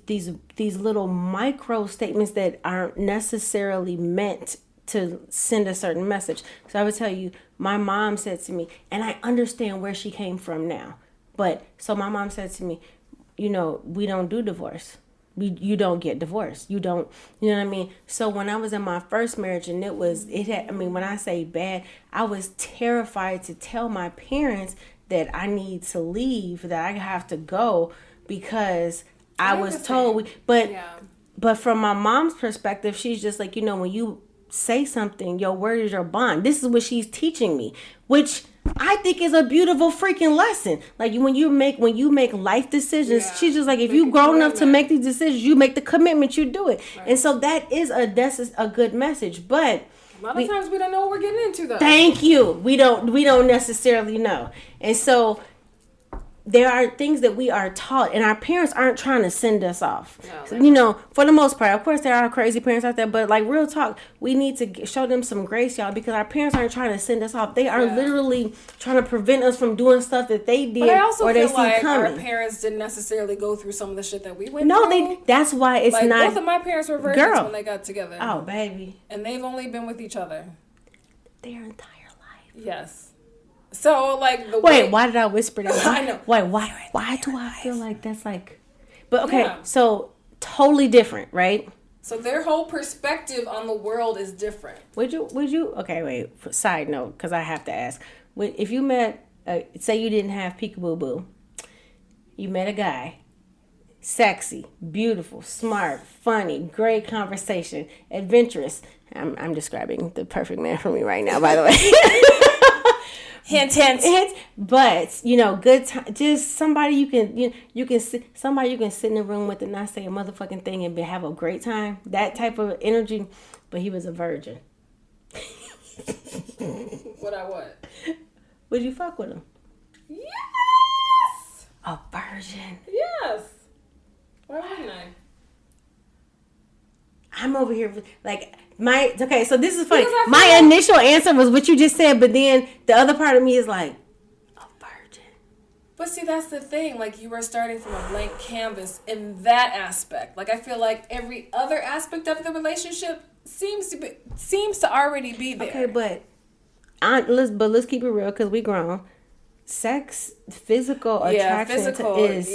A: little micro statements that aren't necessarily meant to send a certain message. So I would tell you, my mom said to me, and I understand where she came from now, but so my mom said to me, we don't do divorce. You don't get divorced. You don't, you know what I mean? So when I was in my first marriage and when I say bad, I was terrified to tell my parents that I need to leave, that I have to go because I was told, but from my mom's perspective, she's just like, when you say something, your word is your bond. This is what she's teaching me, which I think is a beautiful freaking lesson. Like when you make life decisions, she's just like, if you grown enough to make these decisions, you make the commitment, you do it. Right. And so that's a good message. But
B: a lot of times we don't know what we're getting into, though.
A: Thank you. We don't necessarily know. And so there are things that we are taught, and our parents aren't trying to send us off. No, for the most part. Of course, there are crazy parents out there, but like real talk, we need to show them some grace, y'all, because our parents aren't trying to send us off. They are literally trying to prevent us from doing stuff that they did,
B: but I also
A: or they
B: feel like
A: see coming.
B: Our parents didn't necessarily go through some of the shit that we went through.
A: No, that's why it's
B: like,
A: not.
B: Both of my parents were virgins when they got together.
A: Oh, baby.
B: And they've only been with each other
A: their entire life.
B: Yes. So, like,
A: why did I whisper that?
B: I know.
A: Why do I feel like that's like... But, okay, so totally different, right?
B: So their whole perspective on the world is different.
A: Would you... Okay, wait. Side note, because I have to ask. If you met... say you didn't have peekaboo boo. You met a guy. Sexy, beautiful, smart, funny, great conversation, adventurous. I'm describing the perfect man for me right now, by the way. Hint. But good time. Just somebody you can somebody you can sit in the room with and not say a motherfucking thing and have a great time. That type of energy. But he was a virgin.
B: What?
A: Would you fuck with him?
B: Yes.
A: A virgin.
B: Yes. Why wouldn't I?
A: I'm over here like so this is funny. My initial answer was what you just said, but then the other part of me is like, a virgin.
B: But see, that's the thing. Like, you are starting from a blank canvas in that aspect. Like, I feel like every other aspect of the relationship seems to already be there.
A: Okay, but let's keep it real because we grown. Sex, physical attraction is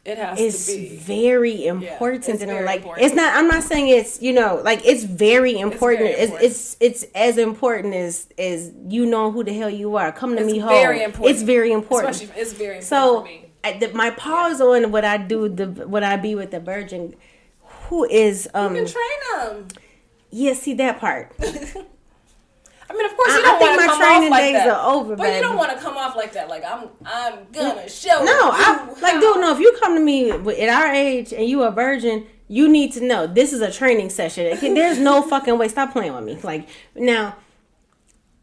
B: it has to be
A: very important.
B: It's
A: and
B: very
A: like
B: important.
A: it's not. I'm not saying it's like it's very important. It's as important as you know who the hell you are. Come to me home. It's very important.
B: Especially, it's very important
A: so
B: for me.
A: My pause on what I do. What I be with the virgin, who is
B: you can train them.
A: Yeah, see that part.
B: I mean, of course, you don't want to come off like that.
A: Are over,
B: but
A: baby.
B: You don't want to come off like that. Like, I'm gonna show
A: No, if you come to me at our age and you a virgin, you need to know this is a training session. There's no fucking way. Stop playing with me. Like, now,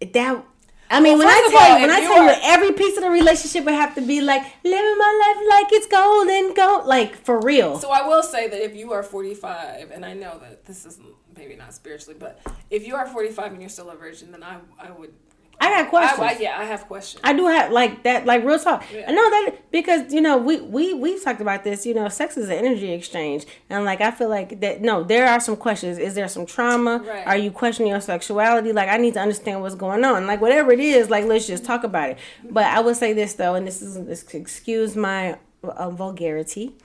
A: that... I mean, when I tell you every piece of the relationship would have to be like, living my life like it's golden, like, for real.
B: So I will say that if you are 45, and I know that this is maybe not spiritually, but if you are 45 and you're still a virgin, then I would...
A: I got questions.
B: I have questions.
A: I do have like that, like real talk. Yeah. I know that because we've talked about this. Sex is an energy exchange, and like I feel like that. No, there are some questions. Is there some trauma?
B: Right.
A: Are you questioning your sexuality? Like I need to understand what's going on. Like whatever it is, like let's just talk about it. But I will say this though, and excuse my vulgarity,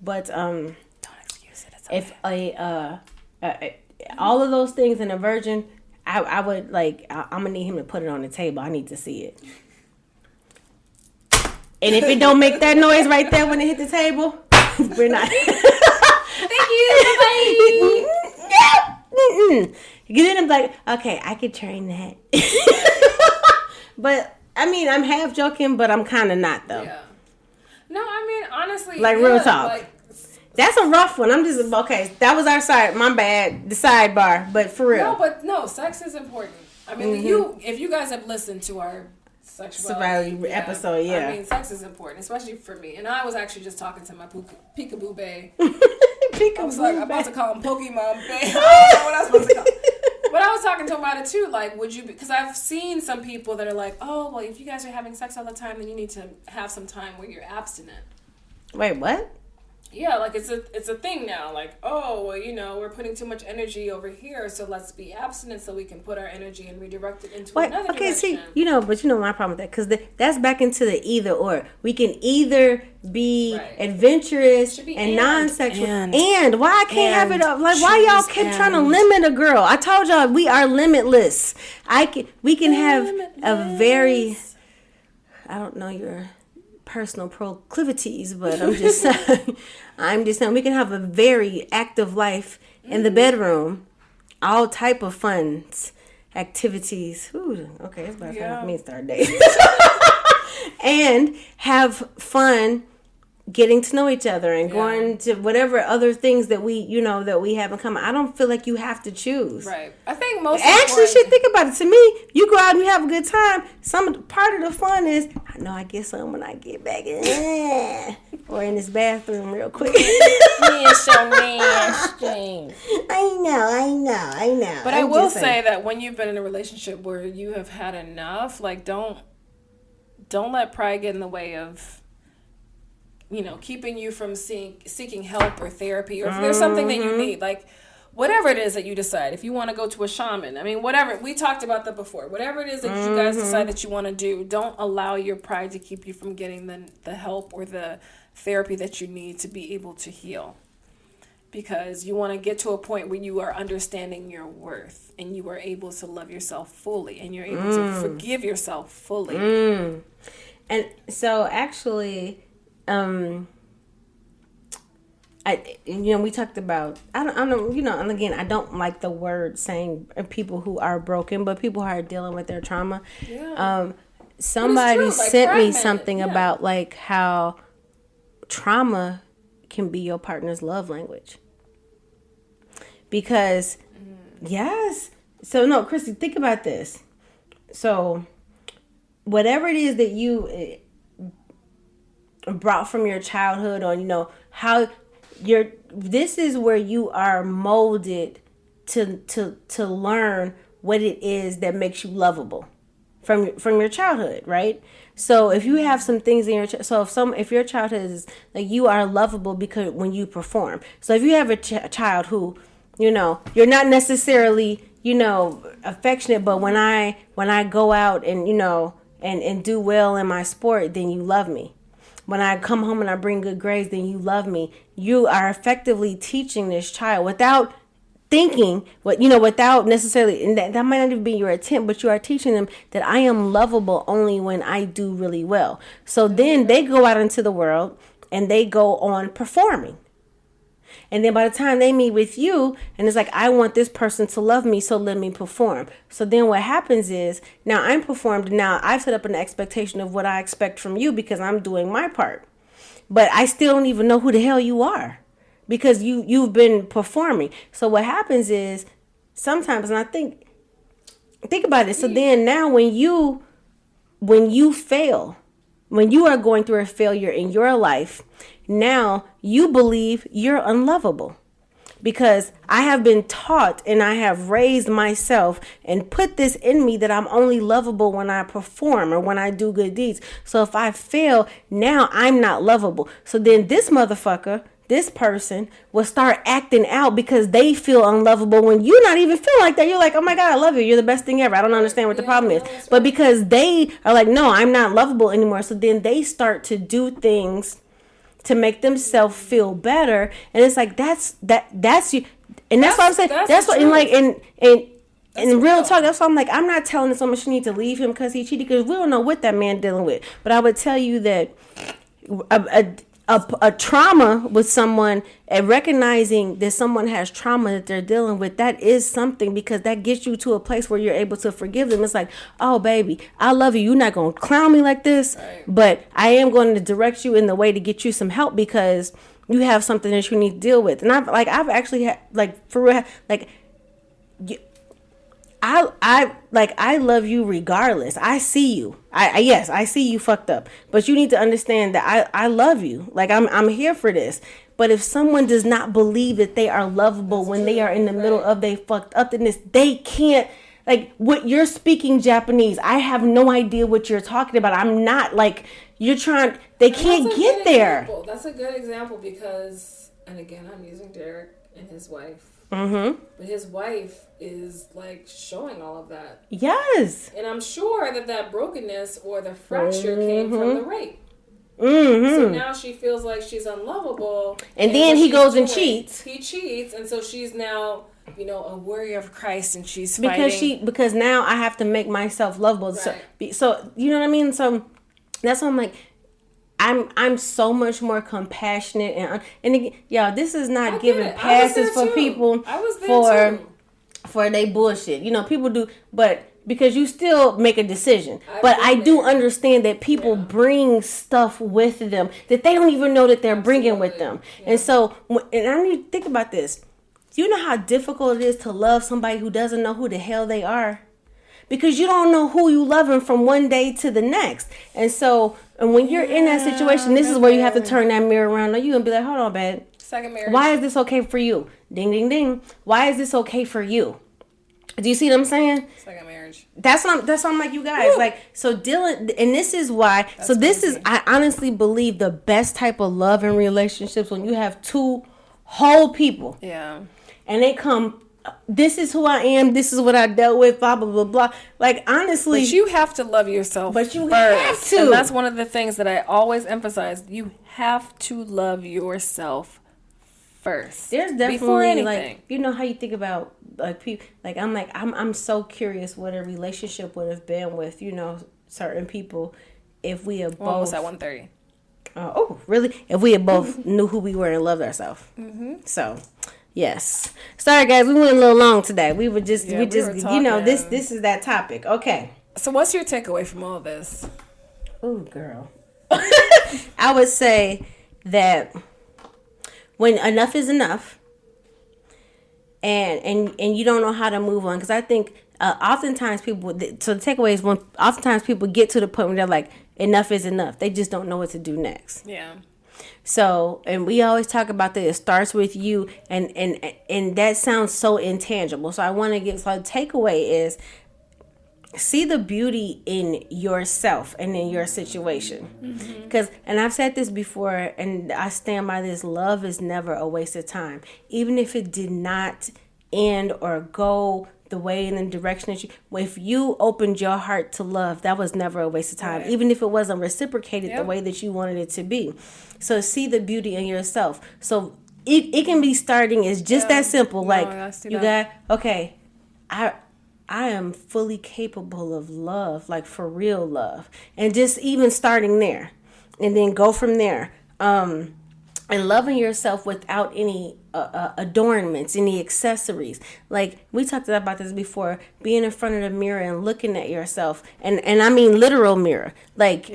A: but
B: don't excuse it. It's
A: if all of those things in a virgin, I would like. I'm gonna need him to put it on the table. I need to see it. And if it don't make that noise right there when it hit the table, we're not.
C: Thank you. Bye.
A: Then I'm like, okay, I could train that. But I mean, I'm half joking, but I'm kind of not though.
B: Yeah. No, I mean honestly,
A: like real talk. That's a rough one. I'm just okay. That was our side. My bad. The sidebar, but for real.
B: No, sex is important. I mean, if you guys have listened to our sexuality
A: episode, yeah.
B: I mean, sex is important, especially for me. And I was actually just talking to my peekaboo bae. I was like, I'm about to call him Pokemon Bae. I don't know what I was supposed to call him. But I was talking to him about it too. Like, would you? Because I've seen some people that are like, oh, well, if you guys are having sex all the time, then you need to have some time where you're abstinent.
A: Wait, what?
B: Yeah, like it's a thing now. Like, oh, well, we're putting too much energy over here, so let's be abstinent so we can put our energy and redirect it into another direction.
A: See, but my problem with that, because that's back into the either or. We can either be adventurous and non-sexual, and why I can't have it up? Like, why y'all keep trying to limit a girl? I told y'all we are limitless. We can have a very, I don't know your personal proclivities, but I'm just saying we can have a very active life in the bedroom, all type of fun activities. Ooh, okay, it's about time for me to start dating. And have fun getting to know each other and going to whatever other things that we have in common. I don't feel like you have to choose.
B: Right. I think most
A: actually should think about it. To me, you go out and you have a good time. Part of the fun is I get some when I get back in or in this bathroom real quick.
C: You're so nasty.
A: I know.
B: But I will say that when you've been in a relationship where you have had enough, like don't let pride get in the way of keeping you from seeking help or therapy, or if there's something that you need, like whatever it is that you decide. If you want to go to a shaman, I mean, whatever, we talked about that before. Whatever it is that you guys decide that you want to do, don't allow your pride to keep you from getting the help or the therapy that you need to be able to heal. Because you want to get to a point where you are understanding your worth and you are able to love yourself fully and you're able to forgive yourself fully.
A: And so actually, we talked about, I don't, and again, I don't like the word saying people who are broken, but people who are dealing with their trauma.
B: Yeah.
A: Somebody sent me something about like how trauma can be your partner's love language. Because, yes. So no, Christy, think about this. So whatever it is that you brought from your childhood, or how this is where you are molded to learn what it is that makes you lovable from your childhood, right? So if you have some things in if your childhood is like, you are lovable because when you perform. So if you have a child who you're not necessarily affectionate, but when I go out and and do well in my sport, then you love me. When I come home and I bring good grades, then you love me. You are effectively teaching this child without thinking, without necessarily, and that might not even be your intent, but you are teaching them that I am lovable only when I do really well. So then they go out into the world and they go on performing. And then by the time they meet with you, and it's like, I want this person to love me, so let me perform. So then what happens is, now I'm performed, now I've set up an expectation of what I expect from you because I'm doing my part. But I still don't even know who the hell you are because you've been performing. So what happens is, sometimes, and I think about it. So then now when you fail, when you are going through a failure in your life, now you believe you're unlovable because I have been taught and I have raised myself and put this in me that I'm only lovable when I perform or when I do good deeds. So if I fail, now I'm not lovable. So then this person will start acting out because they feel unlovable when you're not even feeling like that. You're like, oh my God, I love you. You're the best thing ever. I don't understand what the problem is. But because they are like, no, I'm not lovable anymore. So then they start to do things to make themselves feel better. And it's like, that's you. And that's what I'm saying. That's what, and like, in real talk, that's why I'm like, I'm not telling this woman she needs to leave him because he cheated, because we don't know what that man dealing with. But I would tell you that a trauma with someone, and recognizing that someone has trauma that they're dealing with, that is something, because that gets you to a place where you're able to forgive them. It's like, oh baby, I love you. You're not going to clown me like this, right, but I am going to direct you in the way to get you some help, because you have something that you need to deal with. And I've actually had, like, for real, like, I love you regardless. I see you. Yes, I see you fucked up. But you need to understand that I love you. Like, I'm here for this. But if someone does not believe that they are lovable when they are in the middle of they fucked upness, they can't, like, what you're speaking Japanese. I have no idea what you're talking about. I'm not, like, you're trying, they can't get there.
C: Example. That's a good example because, and again, I'm using Derek and his wife.
A: Mm-hmm.
C: But his wife is like showing all of that.
A: Yes.
C: And I'm sure that brokenness or the fracture came from the rape.
A: Mm-hmm.
C: So now she feels like she's unlovable.
A: And then he goes and cheats.
C: He cheats, and so she's now, a warrior of Christ, and she's fighting.
A: Because now I have to make myself lovable. Right. So you know what I mean? So that's why I'm like, I'm so much more compassionate, and again, y'all, this is not giving passes for people for they bullshit. People do, but because you still make a decision. But I do understand that people bring stuff with them that they don't even know that they're bringing with them. Yeah. And so, and I need to think about this. Do you know how difficult it is to love somebody who doesn't know who the hell they are? Because you don't know who you loving from one day to the next. And so, and when you're in that situation, this is where you have to turn that mirror around. Now you're going to be like, hold on, babe.
B: Second marriage.
A: Why is this okay for you? Ding, ding, ding. Why is this okay for you? Do you see what I'm saying?
B: Second marriage.
A: That's what I'm like, you guys. Woo. Like, so Dylan, and this is why. That's so this crazy. Is, I honestly believe, the best type of love and relationships when you have two whole people.
B: Yeah.
A: And they come, this is who I am, this is what I dealt with, blah, blah, blah, blah. Like, honestly.
B: But you have to love yourself
A: But you
B: first.
A: have to.
B: And that's one of the things that I always emphasize. You have to love yourself first.
A: There's definitely, like, you know how you think about, like, people, like, I'm so curious what a relationship would have been with, certain people if we had both.
B: Almost at 1:30.
A: Oh, really? If we had both knew who we were and loved ourselves. Mm-hmm. So. Yes. Sorry, guys. We went a little long today. We were just, this is that topic. Okay.
B: So what's your takeaway from all of this?
A: Oh, girl. I would say that when enough is enough, and you don't know how to move on, because I think oftentimes people, so the takeaway is when oftentimes people get to the point where they're like, enough is enough. They just don't know what to do next.
B: Yeah.
A: So, and we always talk about that it starts with you, and that sounds so intangible. So I want to get, so the takeaway is see the beauty in yourself and in your situation. Because, and I've said this before, and I stand by this, love is never a waste of time. Even if it did not end or go the way in the direction that if you opened your heart to love, that was never a waste of time. Right. Even if it wasn't reciprocated the way that you wanted it to be. So see the beauty in yourself. So it can be starting as just that simple. Like, you got, okay, I am fully capable of love, like for real love. And just even starting there. And then go from there. And loving yourself without any adornments, any accessories. Like, we talked about this before, being in front of the mirror and looking at yourself. And I mean literal mirror. Like,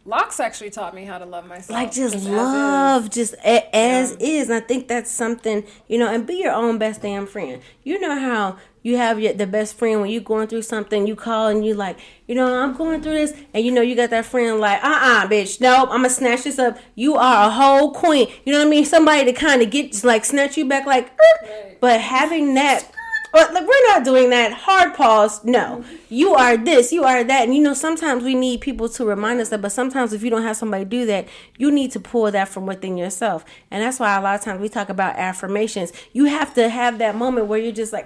B: Locks actually taught me how to love myself.
A: Like, just love, just as is. And I think that's something, and be your own best damn friend. You know how you have the best friend when you're going through something, you call and you like, I'm going through this. And you got that friend like, bitch, nope, I'm going to snatch this up. You are a whole queen. You know what I mean? Somebody to kind of get, like, snatch you back like, right. But having that, like, we're not doing that. Hard pause. No, you are this, you are that. And sometimes we need people to remind us that, but sometimes if you don't have somebody do that, you need to pull that from within yourself. And that's why a lot of times we talk about affirmations. You have to have that moment where you're just like,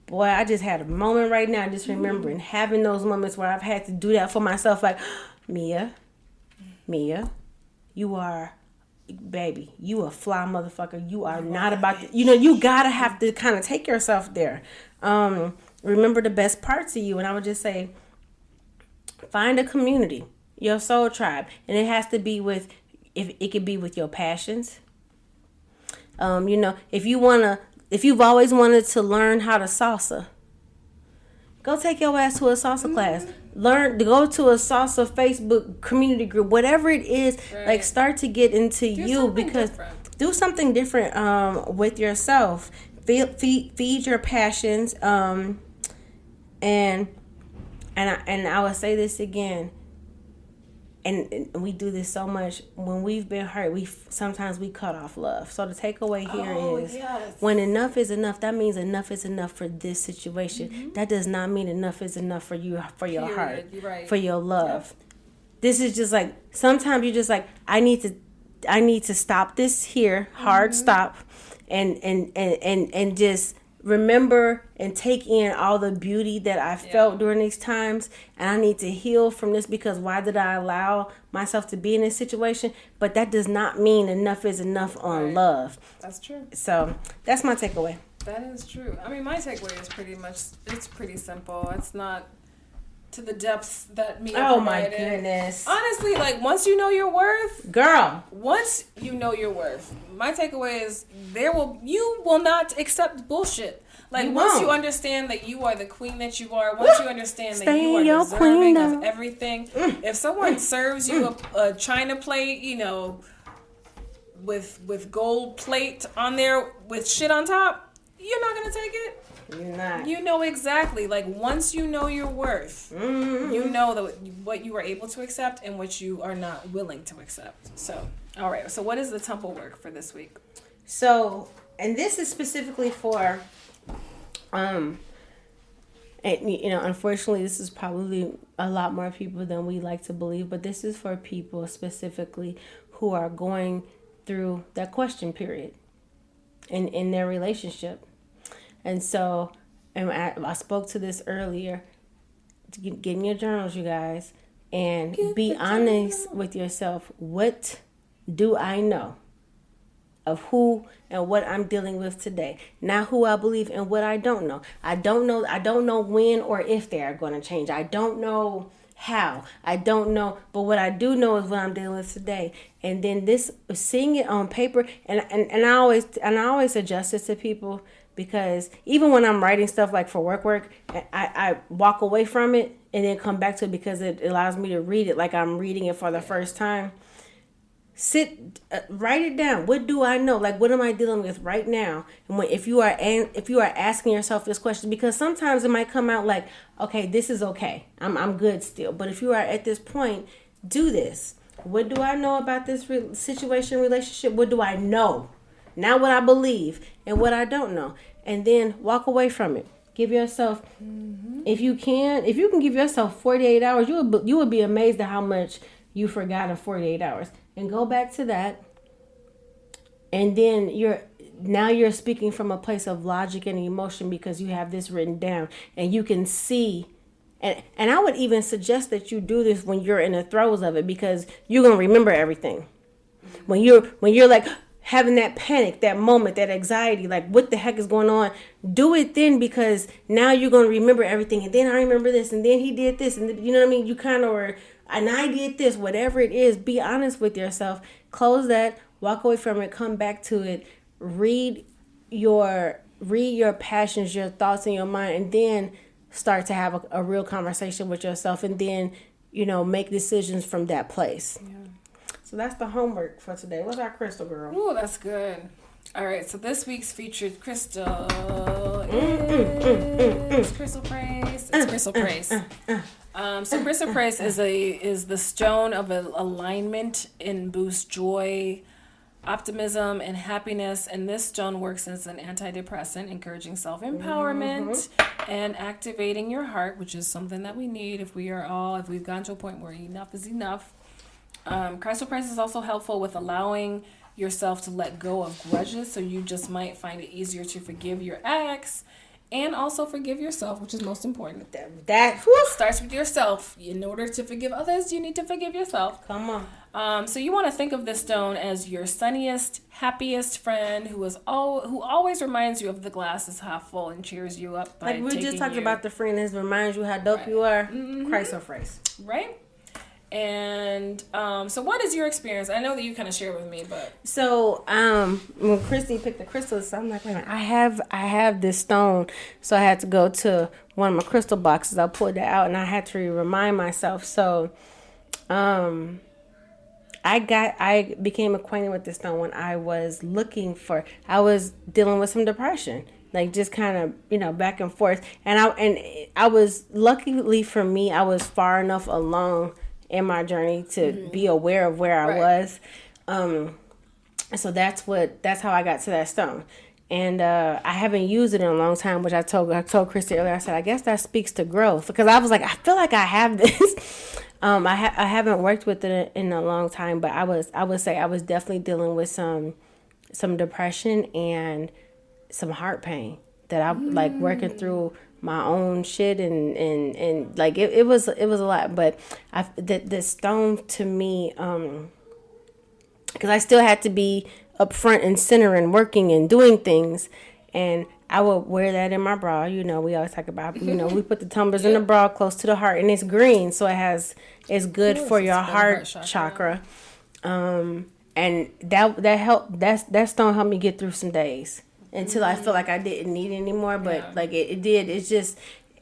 A: boy, I just had a moment right now, just remembering having those moments where I've had to do that for myself. Like, Mia, you are, baby, you a fly motherfucker. You are not about to, you gotta have to kind of take yourself there. Remember the best parts of you. And I would just say, find a community, your soul tribe. And it has to be with, if it could be with your passions. If you've always wanted to learn how to salsa, go take your ass to a salsa class. Go to a salsa Facebook community group, whatever it is.
B: Right.
A: Like, start to get into you, because do something different with yourself. Feed your passions. And I will say this again. And we do this so much when we've been hurt. Sometimes we cut off love. So the takeaway here is, when enough is enough, that means enough is enough for this situation. Mm-hmm. That does not mean enough is enough for you, for your heart, for your love. Yep. This is just like, sometimes you're just like, I need to stop this here, hard stop, and just remember and take in all the beauty that I felt during these times. And I need to heal from this, because why did I allow myself to be in this situation? But that does not mean enough is enough on love.
B: That's true.
A: So that's my takeaway.
B: That is true. I mean, my takeaway is it's pretty simple. It's not to the depths that Mia provided.
A: My goodness.
B: Honestly, like, once you know your worth,
A: girl.
B: Once you know your worth, my takeaway is you will not accept bullshit. Like, once you understand that you are the queen that you are, once you understand that you are deserving of everything, if someone serves you a china plate, with gold plate on there with shit on top, you're not gonna take it.
A: You're not.
B: You know exactly. Like, once you know your worth, you know what you are able to accept and what you are not willing to accept. So, all right. So, what is the temple work for this week?
A: So, and this is specifically for, and unfortunately, this is probably a lot more people than we like to believe, but this is for people specifically who are going through that question period in their relationship. And so, and I spoke to this earlier. Get in your journals, you guys, and be honest with yourself. What do I know of who and what I'm dealing with today? Not who I believe and what I don't know. I don't know when or if they are going to change. I don't know how. I don't know. But what I do know is what I'm dealing with today. And then seeing it on paper, and I always suggest this to people. Because even when I'm writing stuff like for work, I walk away from it and then come back to it, because it allows me to read it like I'm reading it for the first time. Write it down. What do I know? Like, what am I dealing with right now? And if you are asking yourself this question, because sometimes it might come out like, okay, this is okay. I'm good still. But if you are at this point, do this. What do I know about this situation, relationship? What do I know? Not what I believe and what I don't know. And then walk away from it. Give yourself, if you can give yourself 48 hours, you would be amazed at how much you forgot in 48 hours. And go back to that. And then you're speaking from a place of logic and emotion, because you have this written down and you can see. And I would even suggest that you do this when you're in the throes of it, because you're going to remember everything. When you're like having that panic, that moment, that anxiety, like, what the heck is going on? Do it then, because now you're going to remember everything. And then I remember this, and then he did this, and you know what I mean? You kind of and I did this, whatever it is. Be honest with yourself. Close that, walk away from it, come back to it. Read your passions, your thoughts in your mind, and then start to have a real conversation with yourself, and then, make decisions from that place. Yeah. So that's the homework for today. What's our crystal, girl?
B: Ooh, that's good. All right, so this week's featured crystal is Crystal Praise. It's Crystal Praise. So Crystal Praise is the stone of alignment and boosts joy, optimism, and happiness. And this stone works as an antidepressant, encouraging self-empowerment and activating your heart, which is something that we need if we've gotten to a point where enough is enough. Crystal Praise is also helpful with allowing yourself to let go of grudges, so you just might find it easier to forgive your ex and also forgive yourself, which is most important. That starts with yourself. In order to forgive others, you need to forgive yourself.
A: Come
B: So you want to think of this stone as your sunniest, happiest friend who always reminds you of the glass is half full and cheers you up by
A: Like we just talked
B: you,
A: about the friend that reminds you how dope you are.
B: Mm-hmm.
A: Christ or phrase.
B: right? And so what is your experience? I know that you kind of share with me, but
A: So when Christy picked the crystals, I'm like, wait a minute, I have this stone, so I had to go to one of my crystal boxes. I pulled that out, and I had to remind myself. So, I became acquainted with this stone when I was dealing with some depression, like just kind of back and forth, and I was luckily for me, I was far enough along in my journey to be aware of where I was. So that's how I got to that stone. And I haven't used it in a long time, which I told Christy earlier. I said, I guess that speaks to growth, because I was like, I feel like I have this. I haven't worked with it in a long time, but I would say I was definitely dealing with some depression and some heart pain that I like working through my own shit and like it was a lot. But the stone to me, because I still had to be up front and center and working and doing things, and I would wear that in my bra. We always talk about, we put the tumblers in the bra close to the heart, and it's green, so it's good for your heart chakra. And that helped. That stone helped me get through some days until I felt like I didn't need it anymore. But like it did. It's just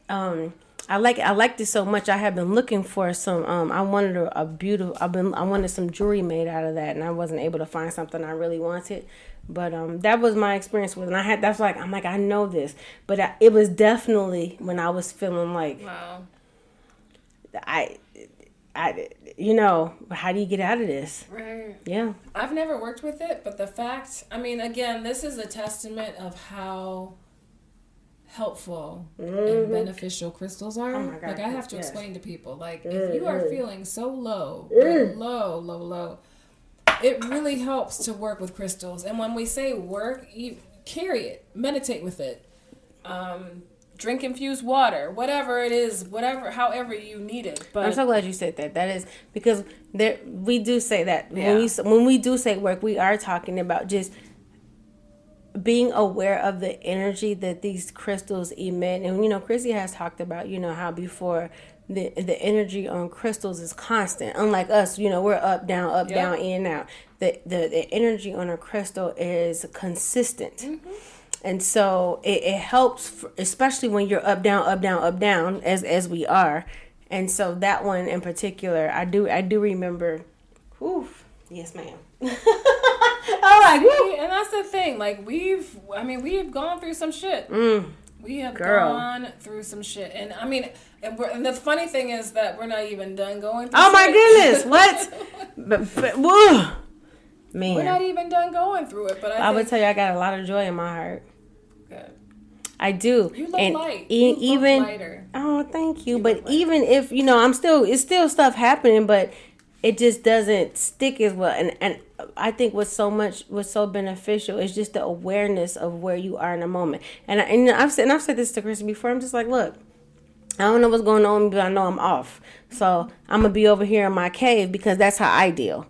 A: I liked it so much. I have been looking for some. I wanted I wanted some jewelry made out of that, and I wasn't able to find something I really wanted. But that was my experience with it. And I'm like, I know this. But it was definitely when I was feeling like,
B: wow.
A: I how do you get out of this?
B: Right.
A: Yeah.
B: I've never worked with it, but again, this is a testament of how helpful and beneficial crystals are.
A: Oh my God,
B: like I have to
A: yes.
B: explain to people, like if you are feeling so low, low, it really helps to work with crystals. And when we say work, you carry it, meditate with it, drink infused water, whatever it is, however you need it. But
A: I'm so glad you said that. That is because we do say that when we do say work, we are talking about just being aware of the energy that these crystals emit. And Chrissy has talked about how before the energy on crystals is constant, unlike us. We're up down in and out. The energy on a crystal is consistent. And so it helps, especially when you're up down as we are. And so that one in particular, I do remember. Whew, yes ma'am.
B: And that's the thing. Like we've gone through some shit. We have gone through some shit, and and the funny thing is that we're not even done going through.
A: Oh my goodness, what? but whoa, man,
B: we're not even done going through it. But I
A: would tell you, I got a lot of joy in my heart.
B: Good.
A: I do.
B: You look light.
A: You look
B: lighter.
A: Oh, thank you. But even if it's still stuff happening, but it just doesn't stick as well. And I think what's so beneficial is just the awareness of where you are in a moment. And I've said this to Chris before. I'm just like, look, I don't know what's going on, but I know I'm off. So I'm gonna be over here in my cave because that's how I deal.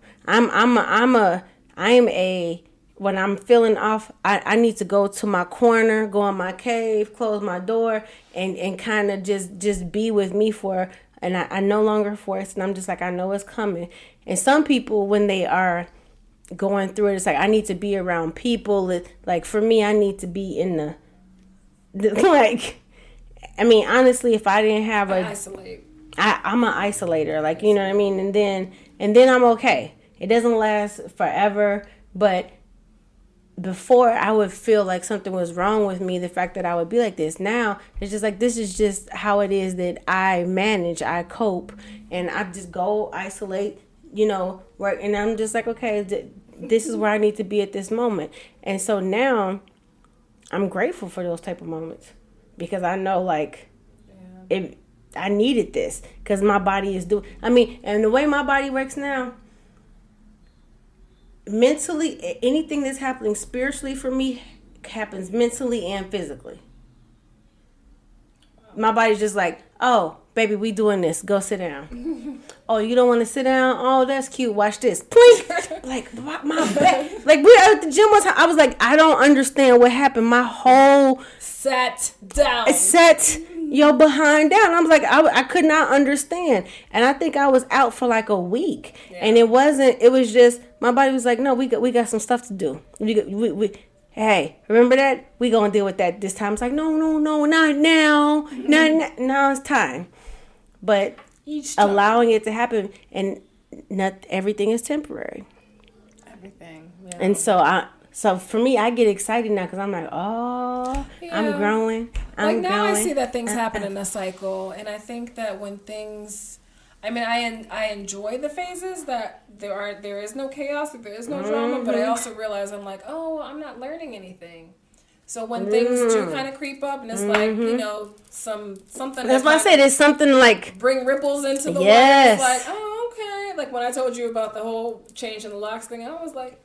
A: When I'm feeling off, I need to go to my corner, go in my cave, close my door, and kind of just be with me and I no longer force, and I'm just like, I know it's coming. And some people, when they are going through it, it's like, I need to be around people. Like, for me, I need to be in honestly, if I didn't have
B: isolate.
A: I'm an isolator, like, you know what I mean? And then I'm okay. It doesn't last forever, but before I would feel like something was wrong with me, the fact that I would be like this. Now it's just like, this is just how it is that I manage, I cope, and I just go isolate, work, and I'm just like, okay, this is where I need to be at this moment. And so now I'm grateful for those type of moments, because I know I needed this, because my body is and the way my body works now, mentally, anything that's happening spiritually for me happens mentally and physically. My body's just like, oh, baby, we doing this. Go sit down. Oh, you don't want to sit down? Oh, that's cute. Watch this. Plink. Like, my back. Like, we at the gym was, I was like, I don't understand what happened. My whole
C: Sat down.
A: set your behind down. I was like, I could not understand. And I think I was out for like a week. Yeah. And it was just, my body was like, no, we got some stuff to do. Hey, remember that? We gonna deal with that this time. It's like, no, not now. Now it's time. But allowing it to happen, and not everything is temporary.
B: Everything. Yeah.
A: And so for me, I get excited now because I'm like, oh, yeah. I'm growing.
C: I see that things happen in a cycle, and I think that when things, I mean, I enjoy the phases that there is no chaos, that there is no drama, but I also realize I'm like, oh, I'm not learning anything. So when things do kind of creep up, and it's like, you know, something.
A: That's why I said it's something like
C: bring ripples into the water. It's like, oh, okay. Like when I told you about the whole change in the locks thing, I was like,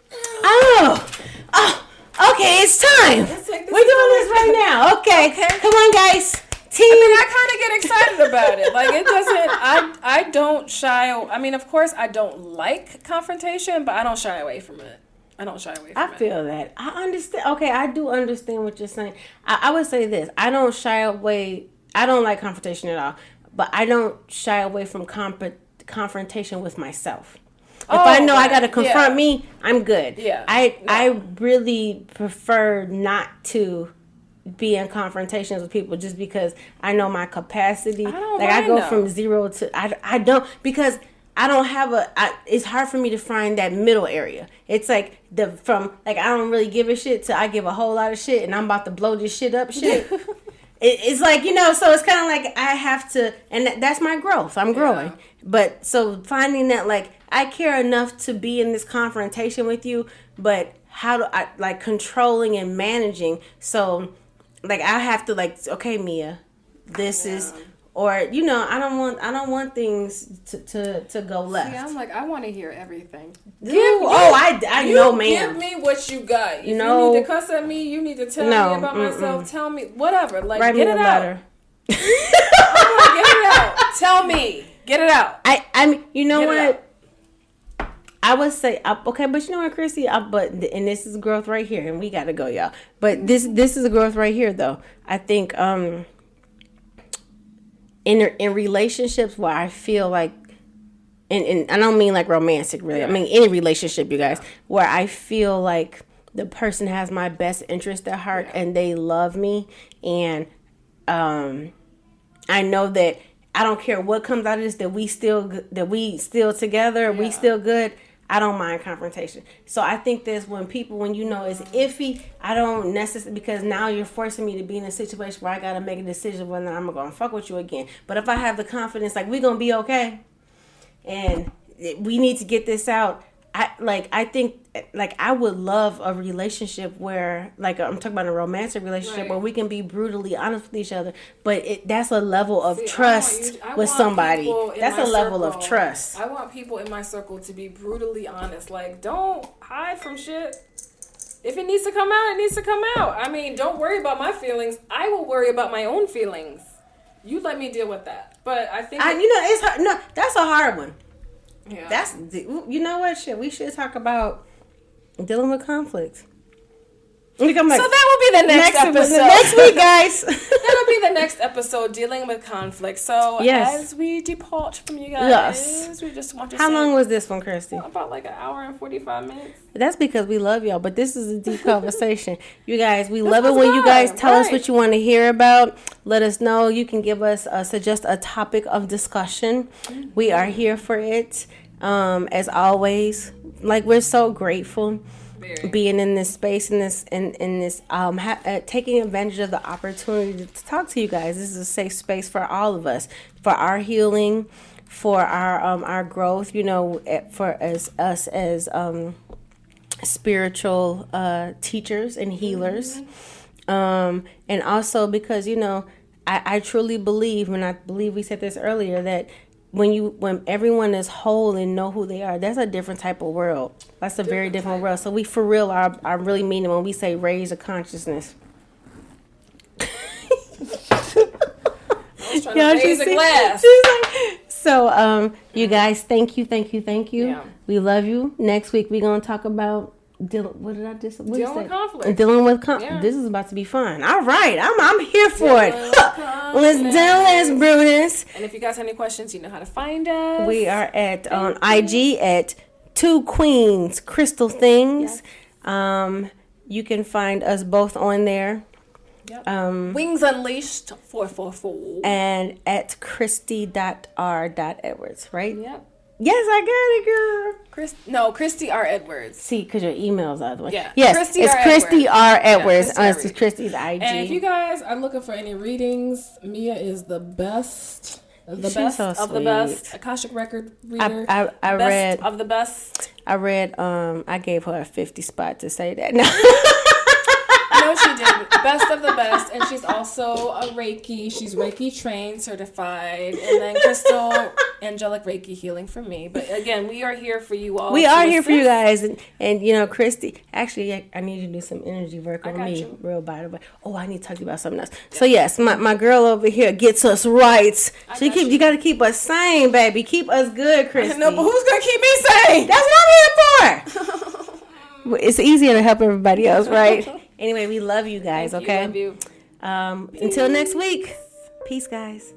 A: okay, it's time.
C: It's like,
A: we're doing this right now. Okay, come on, guys. Team.
B: I mean, I kind of get excited about it. Like, it doesn't. I don't shy. I mean, of course, I don't like confrontation, but I don't shy away from it. I
A: feel that. I understand. Okay, I do understand what you're saying. I would say this. I don't shy away. I don't like confrontation at all. But I don't shy away from confrontation with myself. If I know I got to confront me, I'm good.
B: Yeah.
A: I really prefer not to be in confrontations with people just because I know my capacity. I go from 0 to... I don't... Because... I don't have it's hard for me to find that middle area. It's like I don't really give a shit to I give a whole lot of shit and I'm about to blow this shit up shit. It's like, you know, so it's kind of like I have to, and that's my growth. I'm growing. Yeah. But so finding that like I care enough to be in this confrontation with you, but how do I like controlling and managing? So like I have to like, okay, Mia, this is... Or, you know, I don't want things to go left.
B: See, I'm like, I want to hear everything.
A: I know, man.
C: Give me what you got. If you need to cuss at me, you need to tell me about myself. Tell me, whatever. Like,
A: write
C: get
A: me
C: it
A: a
C: out.
A: letter.
C: Get it out. Tell me. Get it out.
A: I mean, you know what? I would say, okay, but you know what, Chrissy? And this is growth right here, and we got to go, y'all. But this is a growth right here, though. I think, in relationships where I feel like, and I don't mean like romantic, really. I mean any relationship, you guys, where I feel like the person has my best interest at heart and they love me, and I know that I don't care what comes out of this, that we still together, we still good. I don't mind confrontation. So I think that's when you know it's iffy, I don't necessarily, because now you're forcing me to be in a situation where I got to make a decision whether I'm going to fuck with you again. But if I have the confidence, like, we're going to be okay and we need to get this out, I think I would love a relationship where, like, I'm talking about a romantic relationship where we can be brutally honest with each other, but that's a level of trust with somebody. That's a level of trust.
C: I want people in my circle to be brutally honest. Like, don't hide from shit. If it needs to come out, it needs to come out. I mean, don't worry about my feelings. I will worry about my own feelings. You let me deal with that. But I think
A: it's hard. No, that's a hard one.
C: Yeah.
A: You know what? Shit, we should talk about dealing with conflict.
B: So that will be the next episode.
A: Next week, guys.
B: That'll be the next episode, dealing with conflict. So as we depart from you guys, we just want to
A: How long was this one, Kirsty?
B: About like an hour and 45 minutes.
A: That's because we love y'all, but this is a deep conversation. You guys, we love it when you guys tell us what you want to hear about. Let us know. You can give us, suggest a topic of discussion. Mm-hmm. We are here for it. As always, like, we're so grateful being in this space, in this taking advantage of the opportunity to talk to you guys. This is a safe space for all of us, for our healing, for our growth, you know, for us as spiritual teachers and healers, and also because, you know, I truly believe, and I believe we said this earlier, that when everyone is whole and know who they are, that's a different type of world. That's a very different world. So we for real are really meaning when we say raise a consciousness.
C: I was trying to raise a glass.
A: So, you guys, thank you.
B: Yeah.
A: We love you. Next week, we're going to talk about dealing with conflict.
B: Dealing with
A: conflict. This is about to be fun. All right. I'm here for
B: Dealing
A: it.
B: with conflict.
A: Let's do this, Brutus.
B: And if you guys have any questions, you know how to find us.
A: We are at on IG at Two Queens Crystal Things.
B: Yes.
A: You can find us both on there.
B: Yep. Wings Unleashed 444.
A: And at Christie.r.edwards, right?
B: Yep.
A: Yes, I got it, girl.
B: Christy R. Edwards.
A: See, because your email's the other one.
B: Yeah.
A: Yes,
B: Christy
A: it's
B: R.
A: Christy R. Edwards.
B: Yeah,
A: It's Christy's IG.
C: And if you guys are looking for any readings, Mia is the best. The
A: She's
C: best
A: so
C: of the
A: sweet.
C: best Akashic record reader.
A: I
B: Best
A: read
B: of the best.
A: I gave her a 50 spot to say that. No.
C: No, she didn't. Best of the best. And she's also a Reiki. She's Reiki trained, certified. And then Crystal, angelic Reiki healing for me.
B: But again, we are here for you all.
A: We are here for you guys. And you know, Christy, actually, I need you to do some energy work on me.
B: you.
A: Real by the way. Oh, I need to talk to you about something else. Yeah. So, yes, my girl over here gets us right. So you got to keep us sane, baby. Keep us good, Christy.
B: No, but who's going to keep me sane?
A: That's what I'm here for. It's easier to help everybody else, right? Anyway, we love you guys, okay?
B: Love you.
A: Until next week. Peace, guys.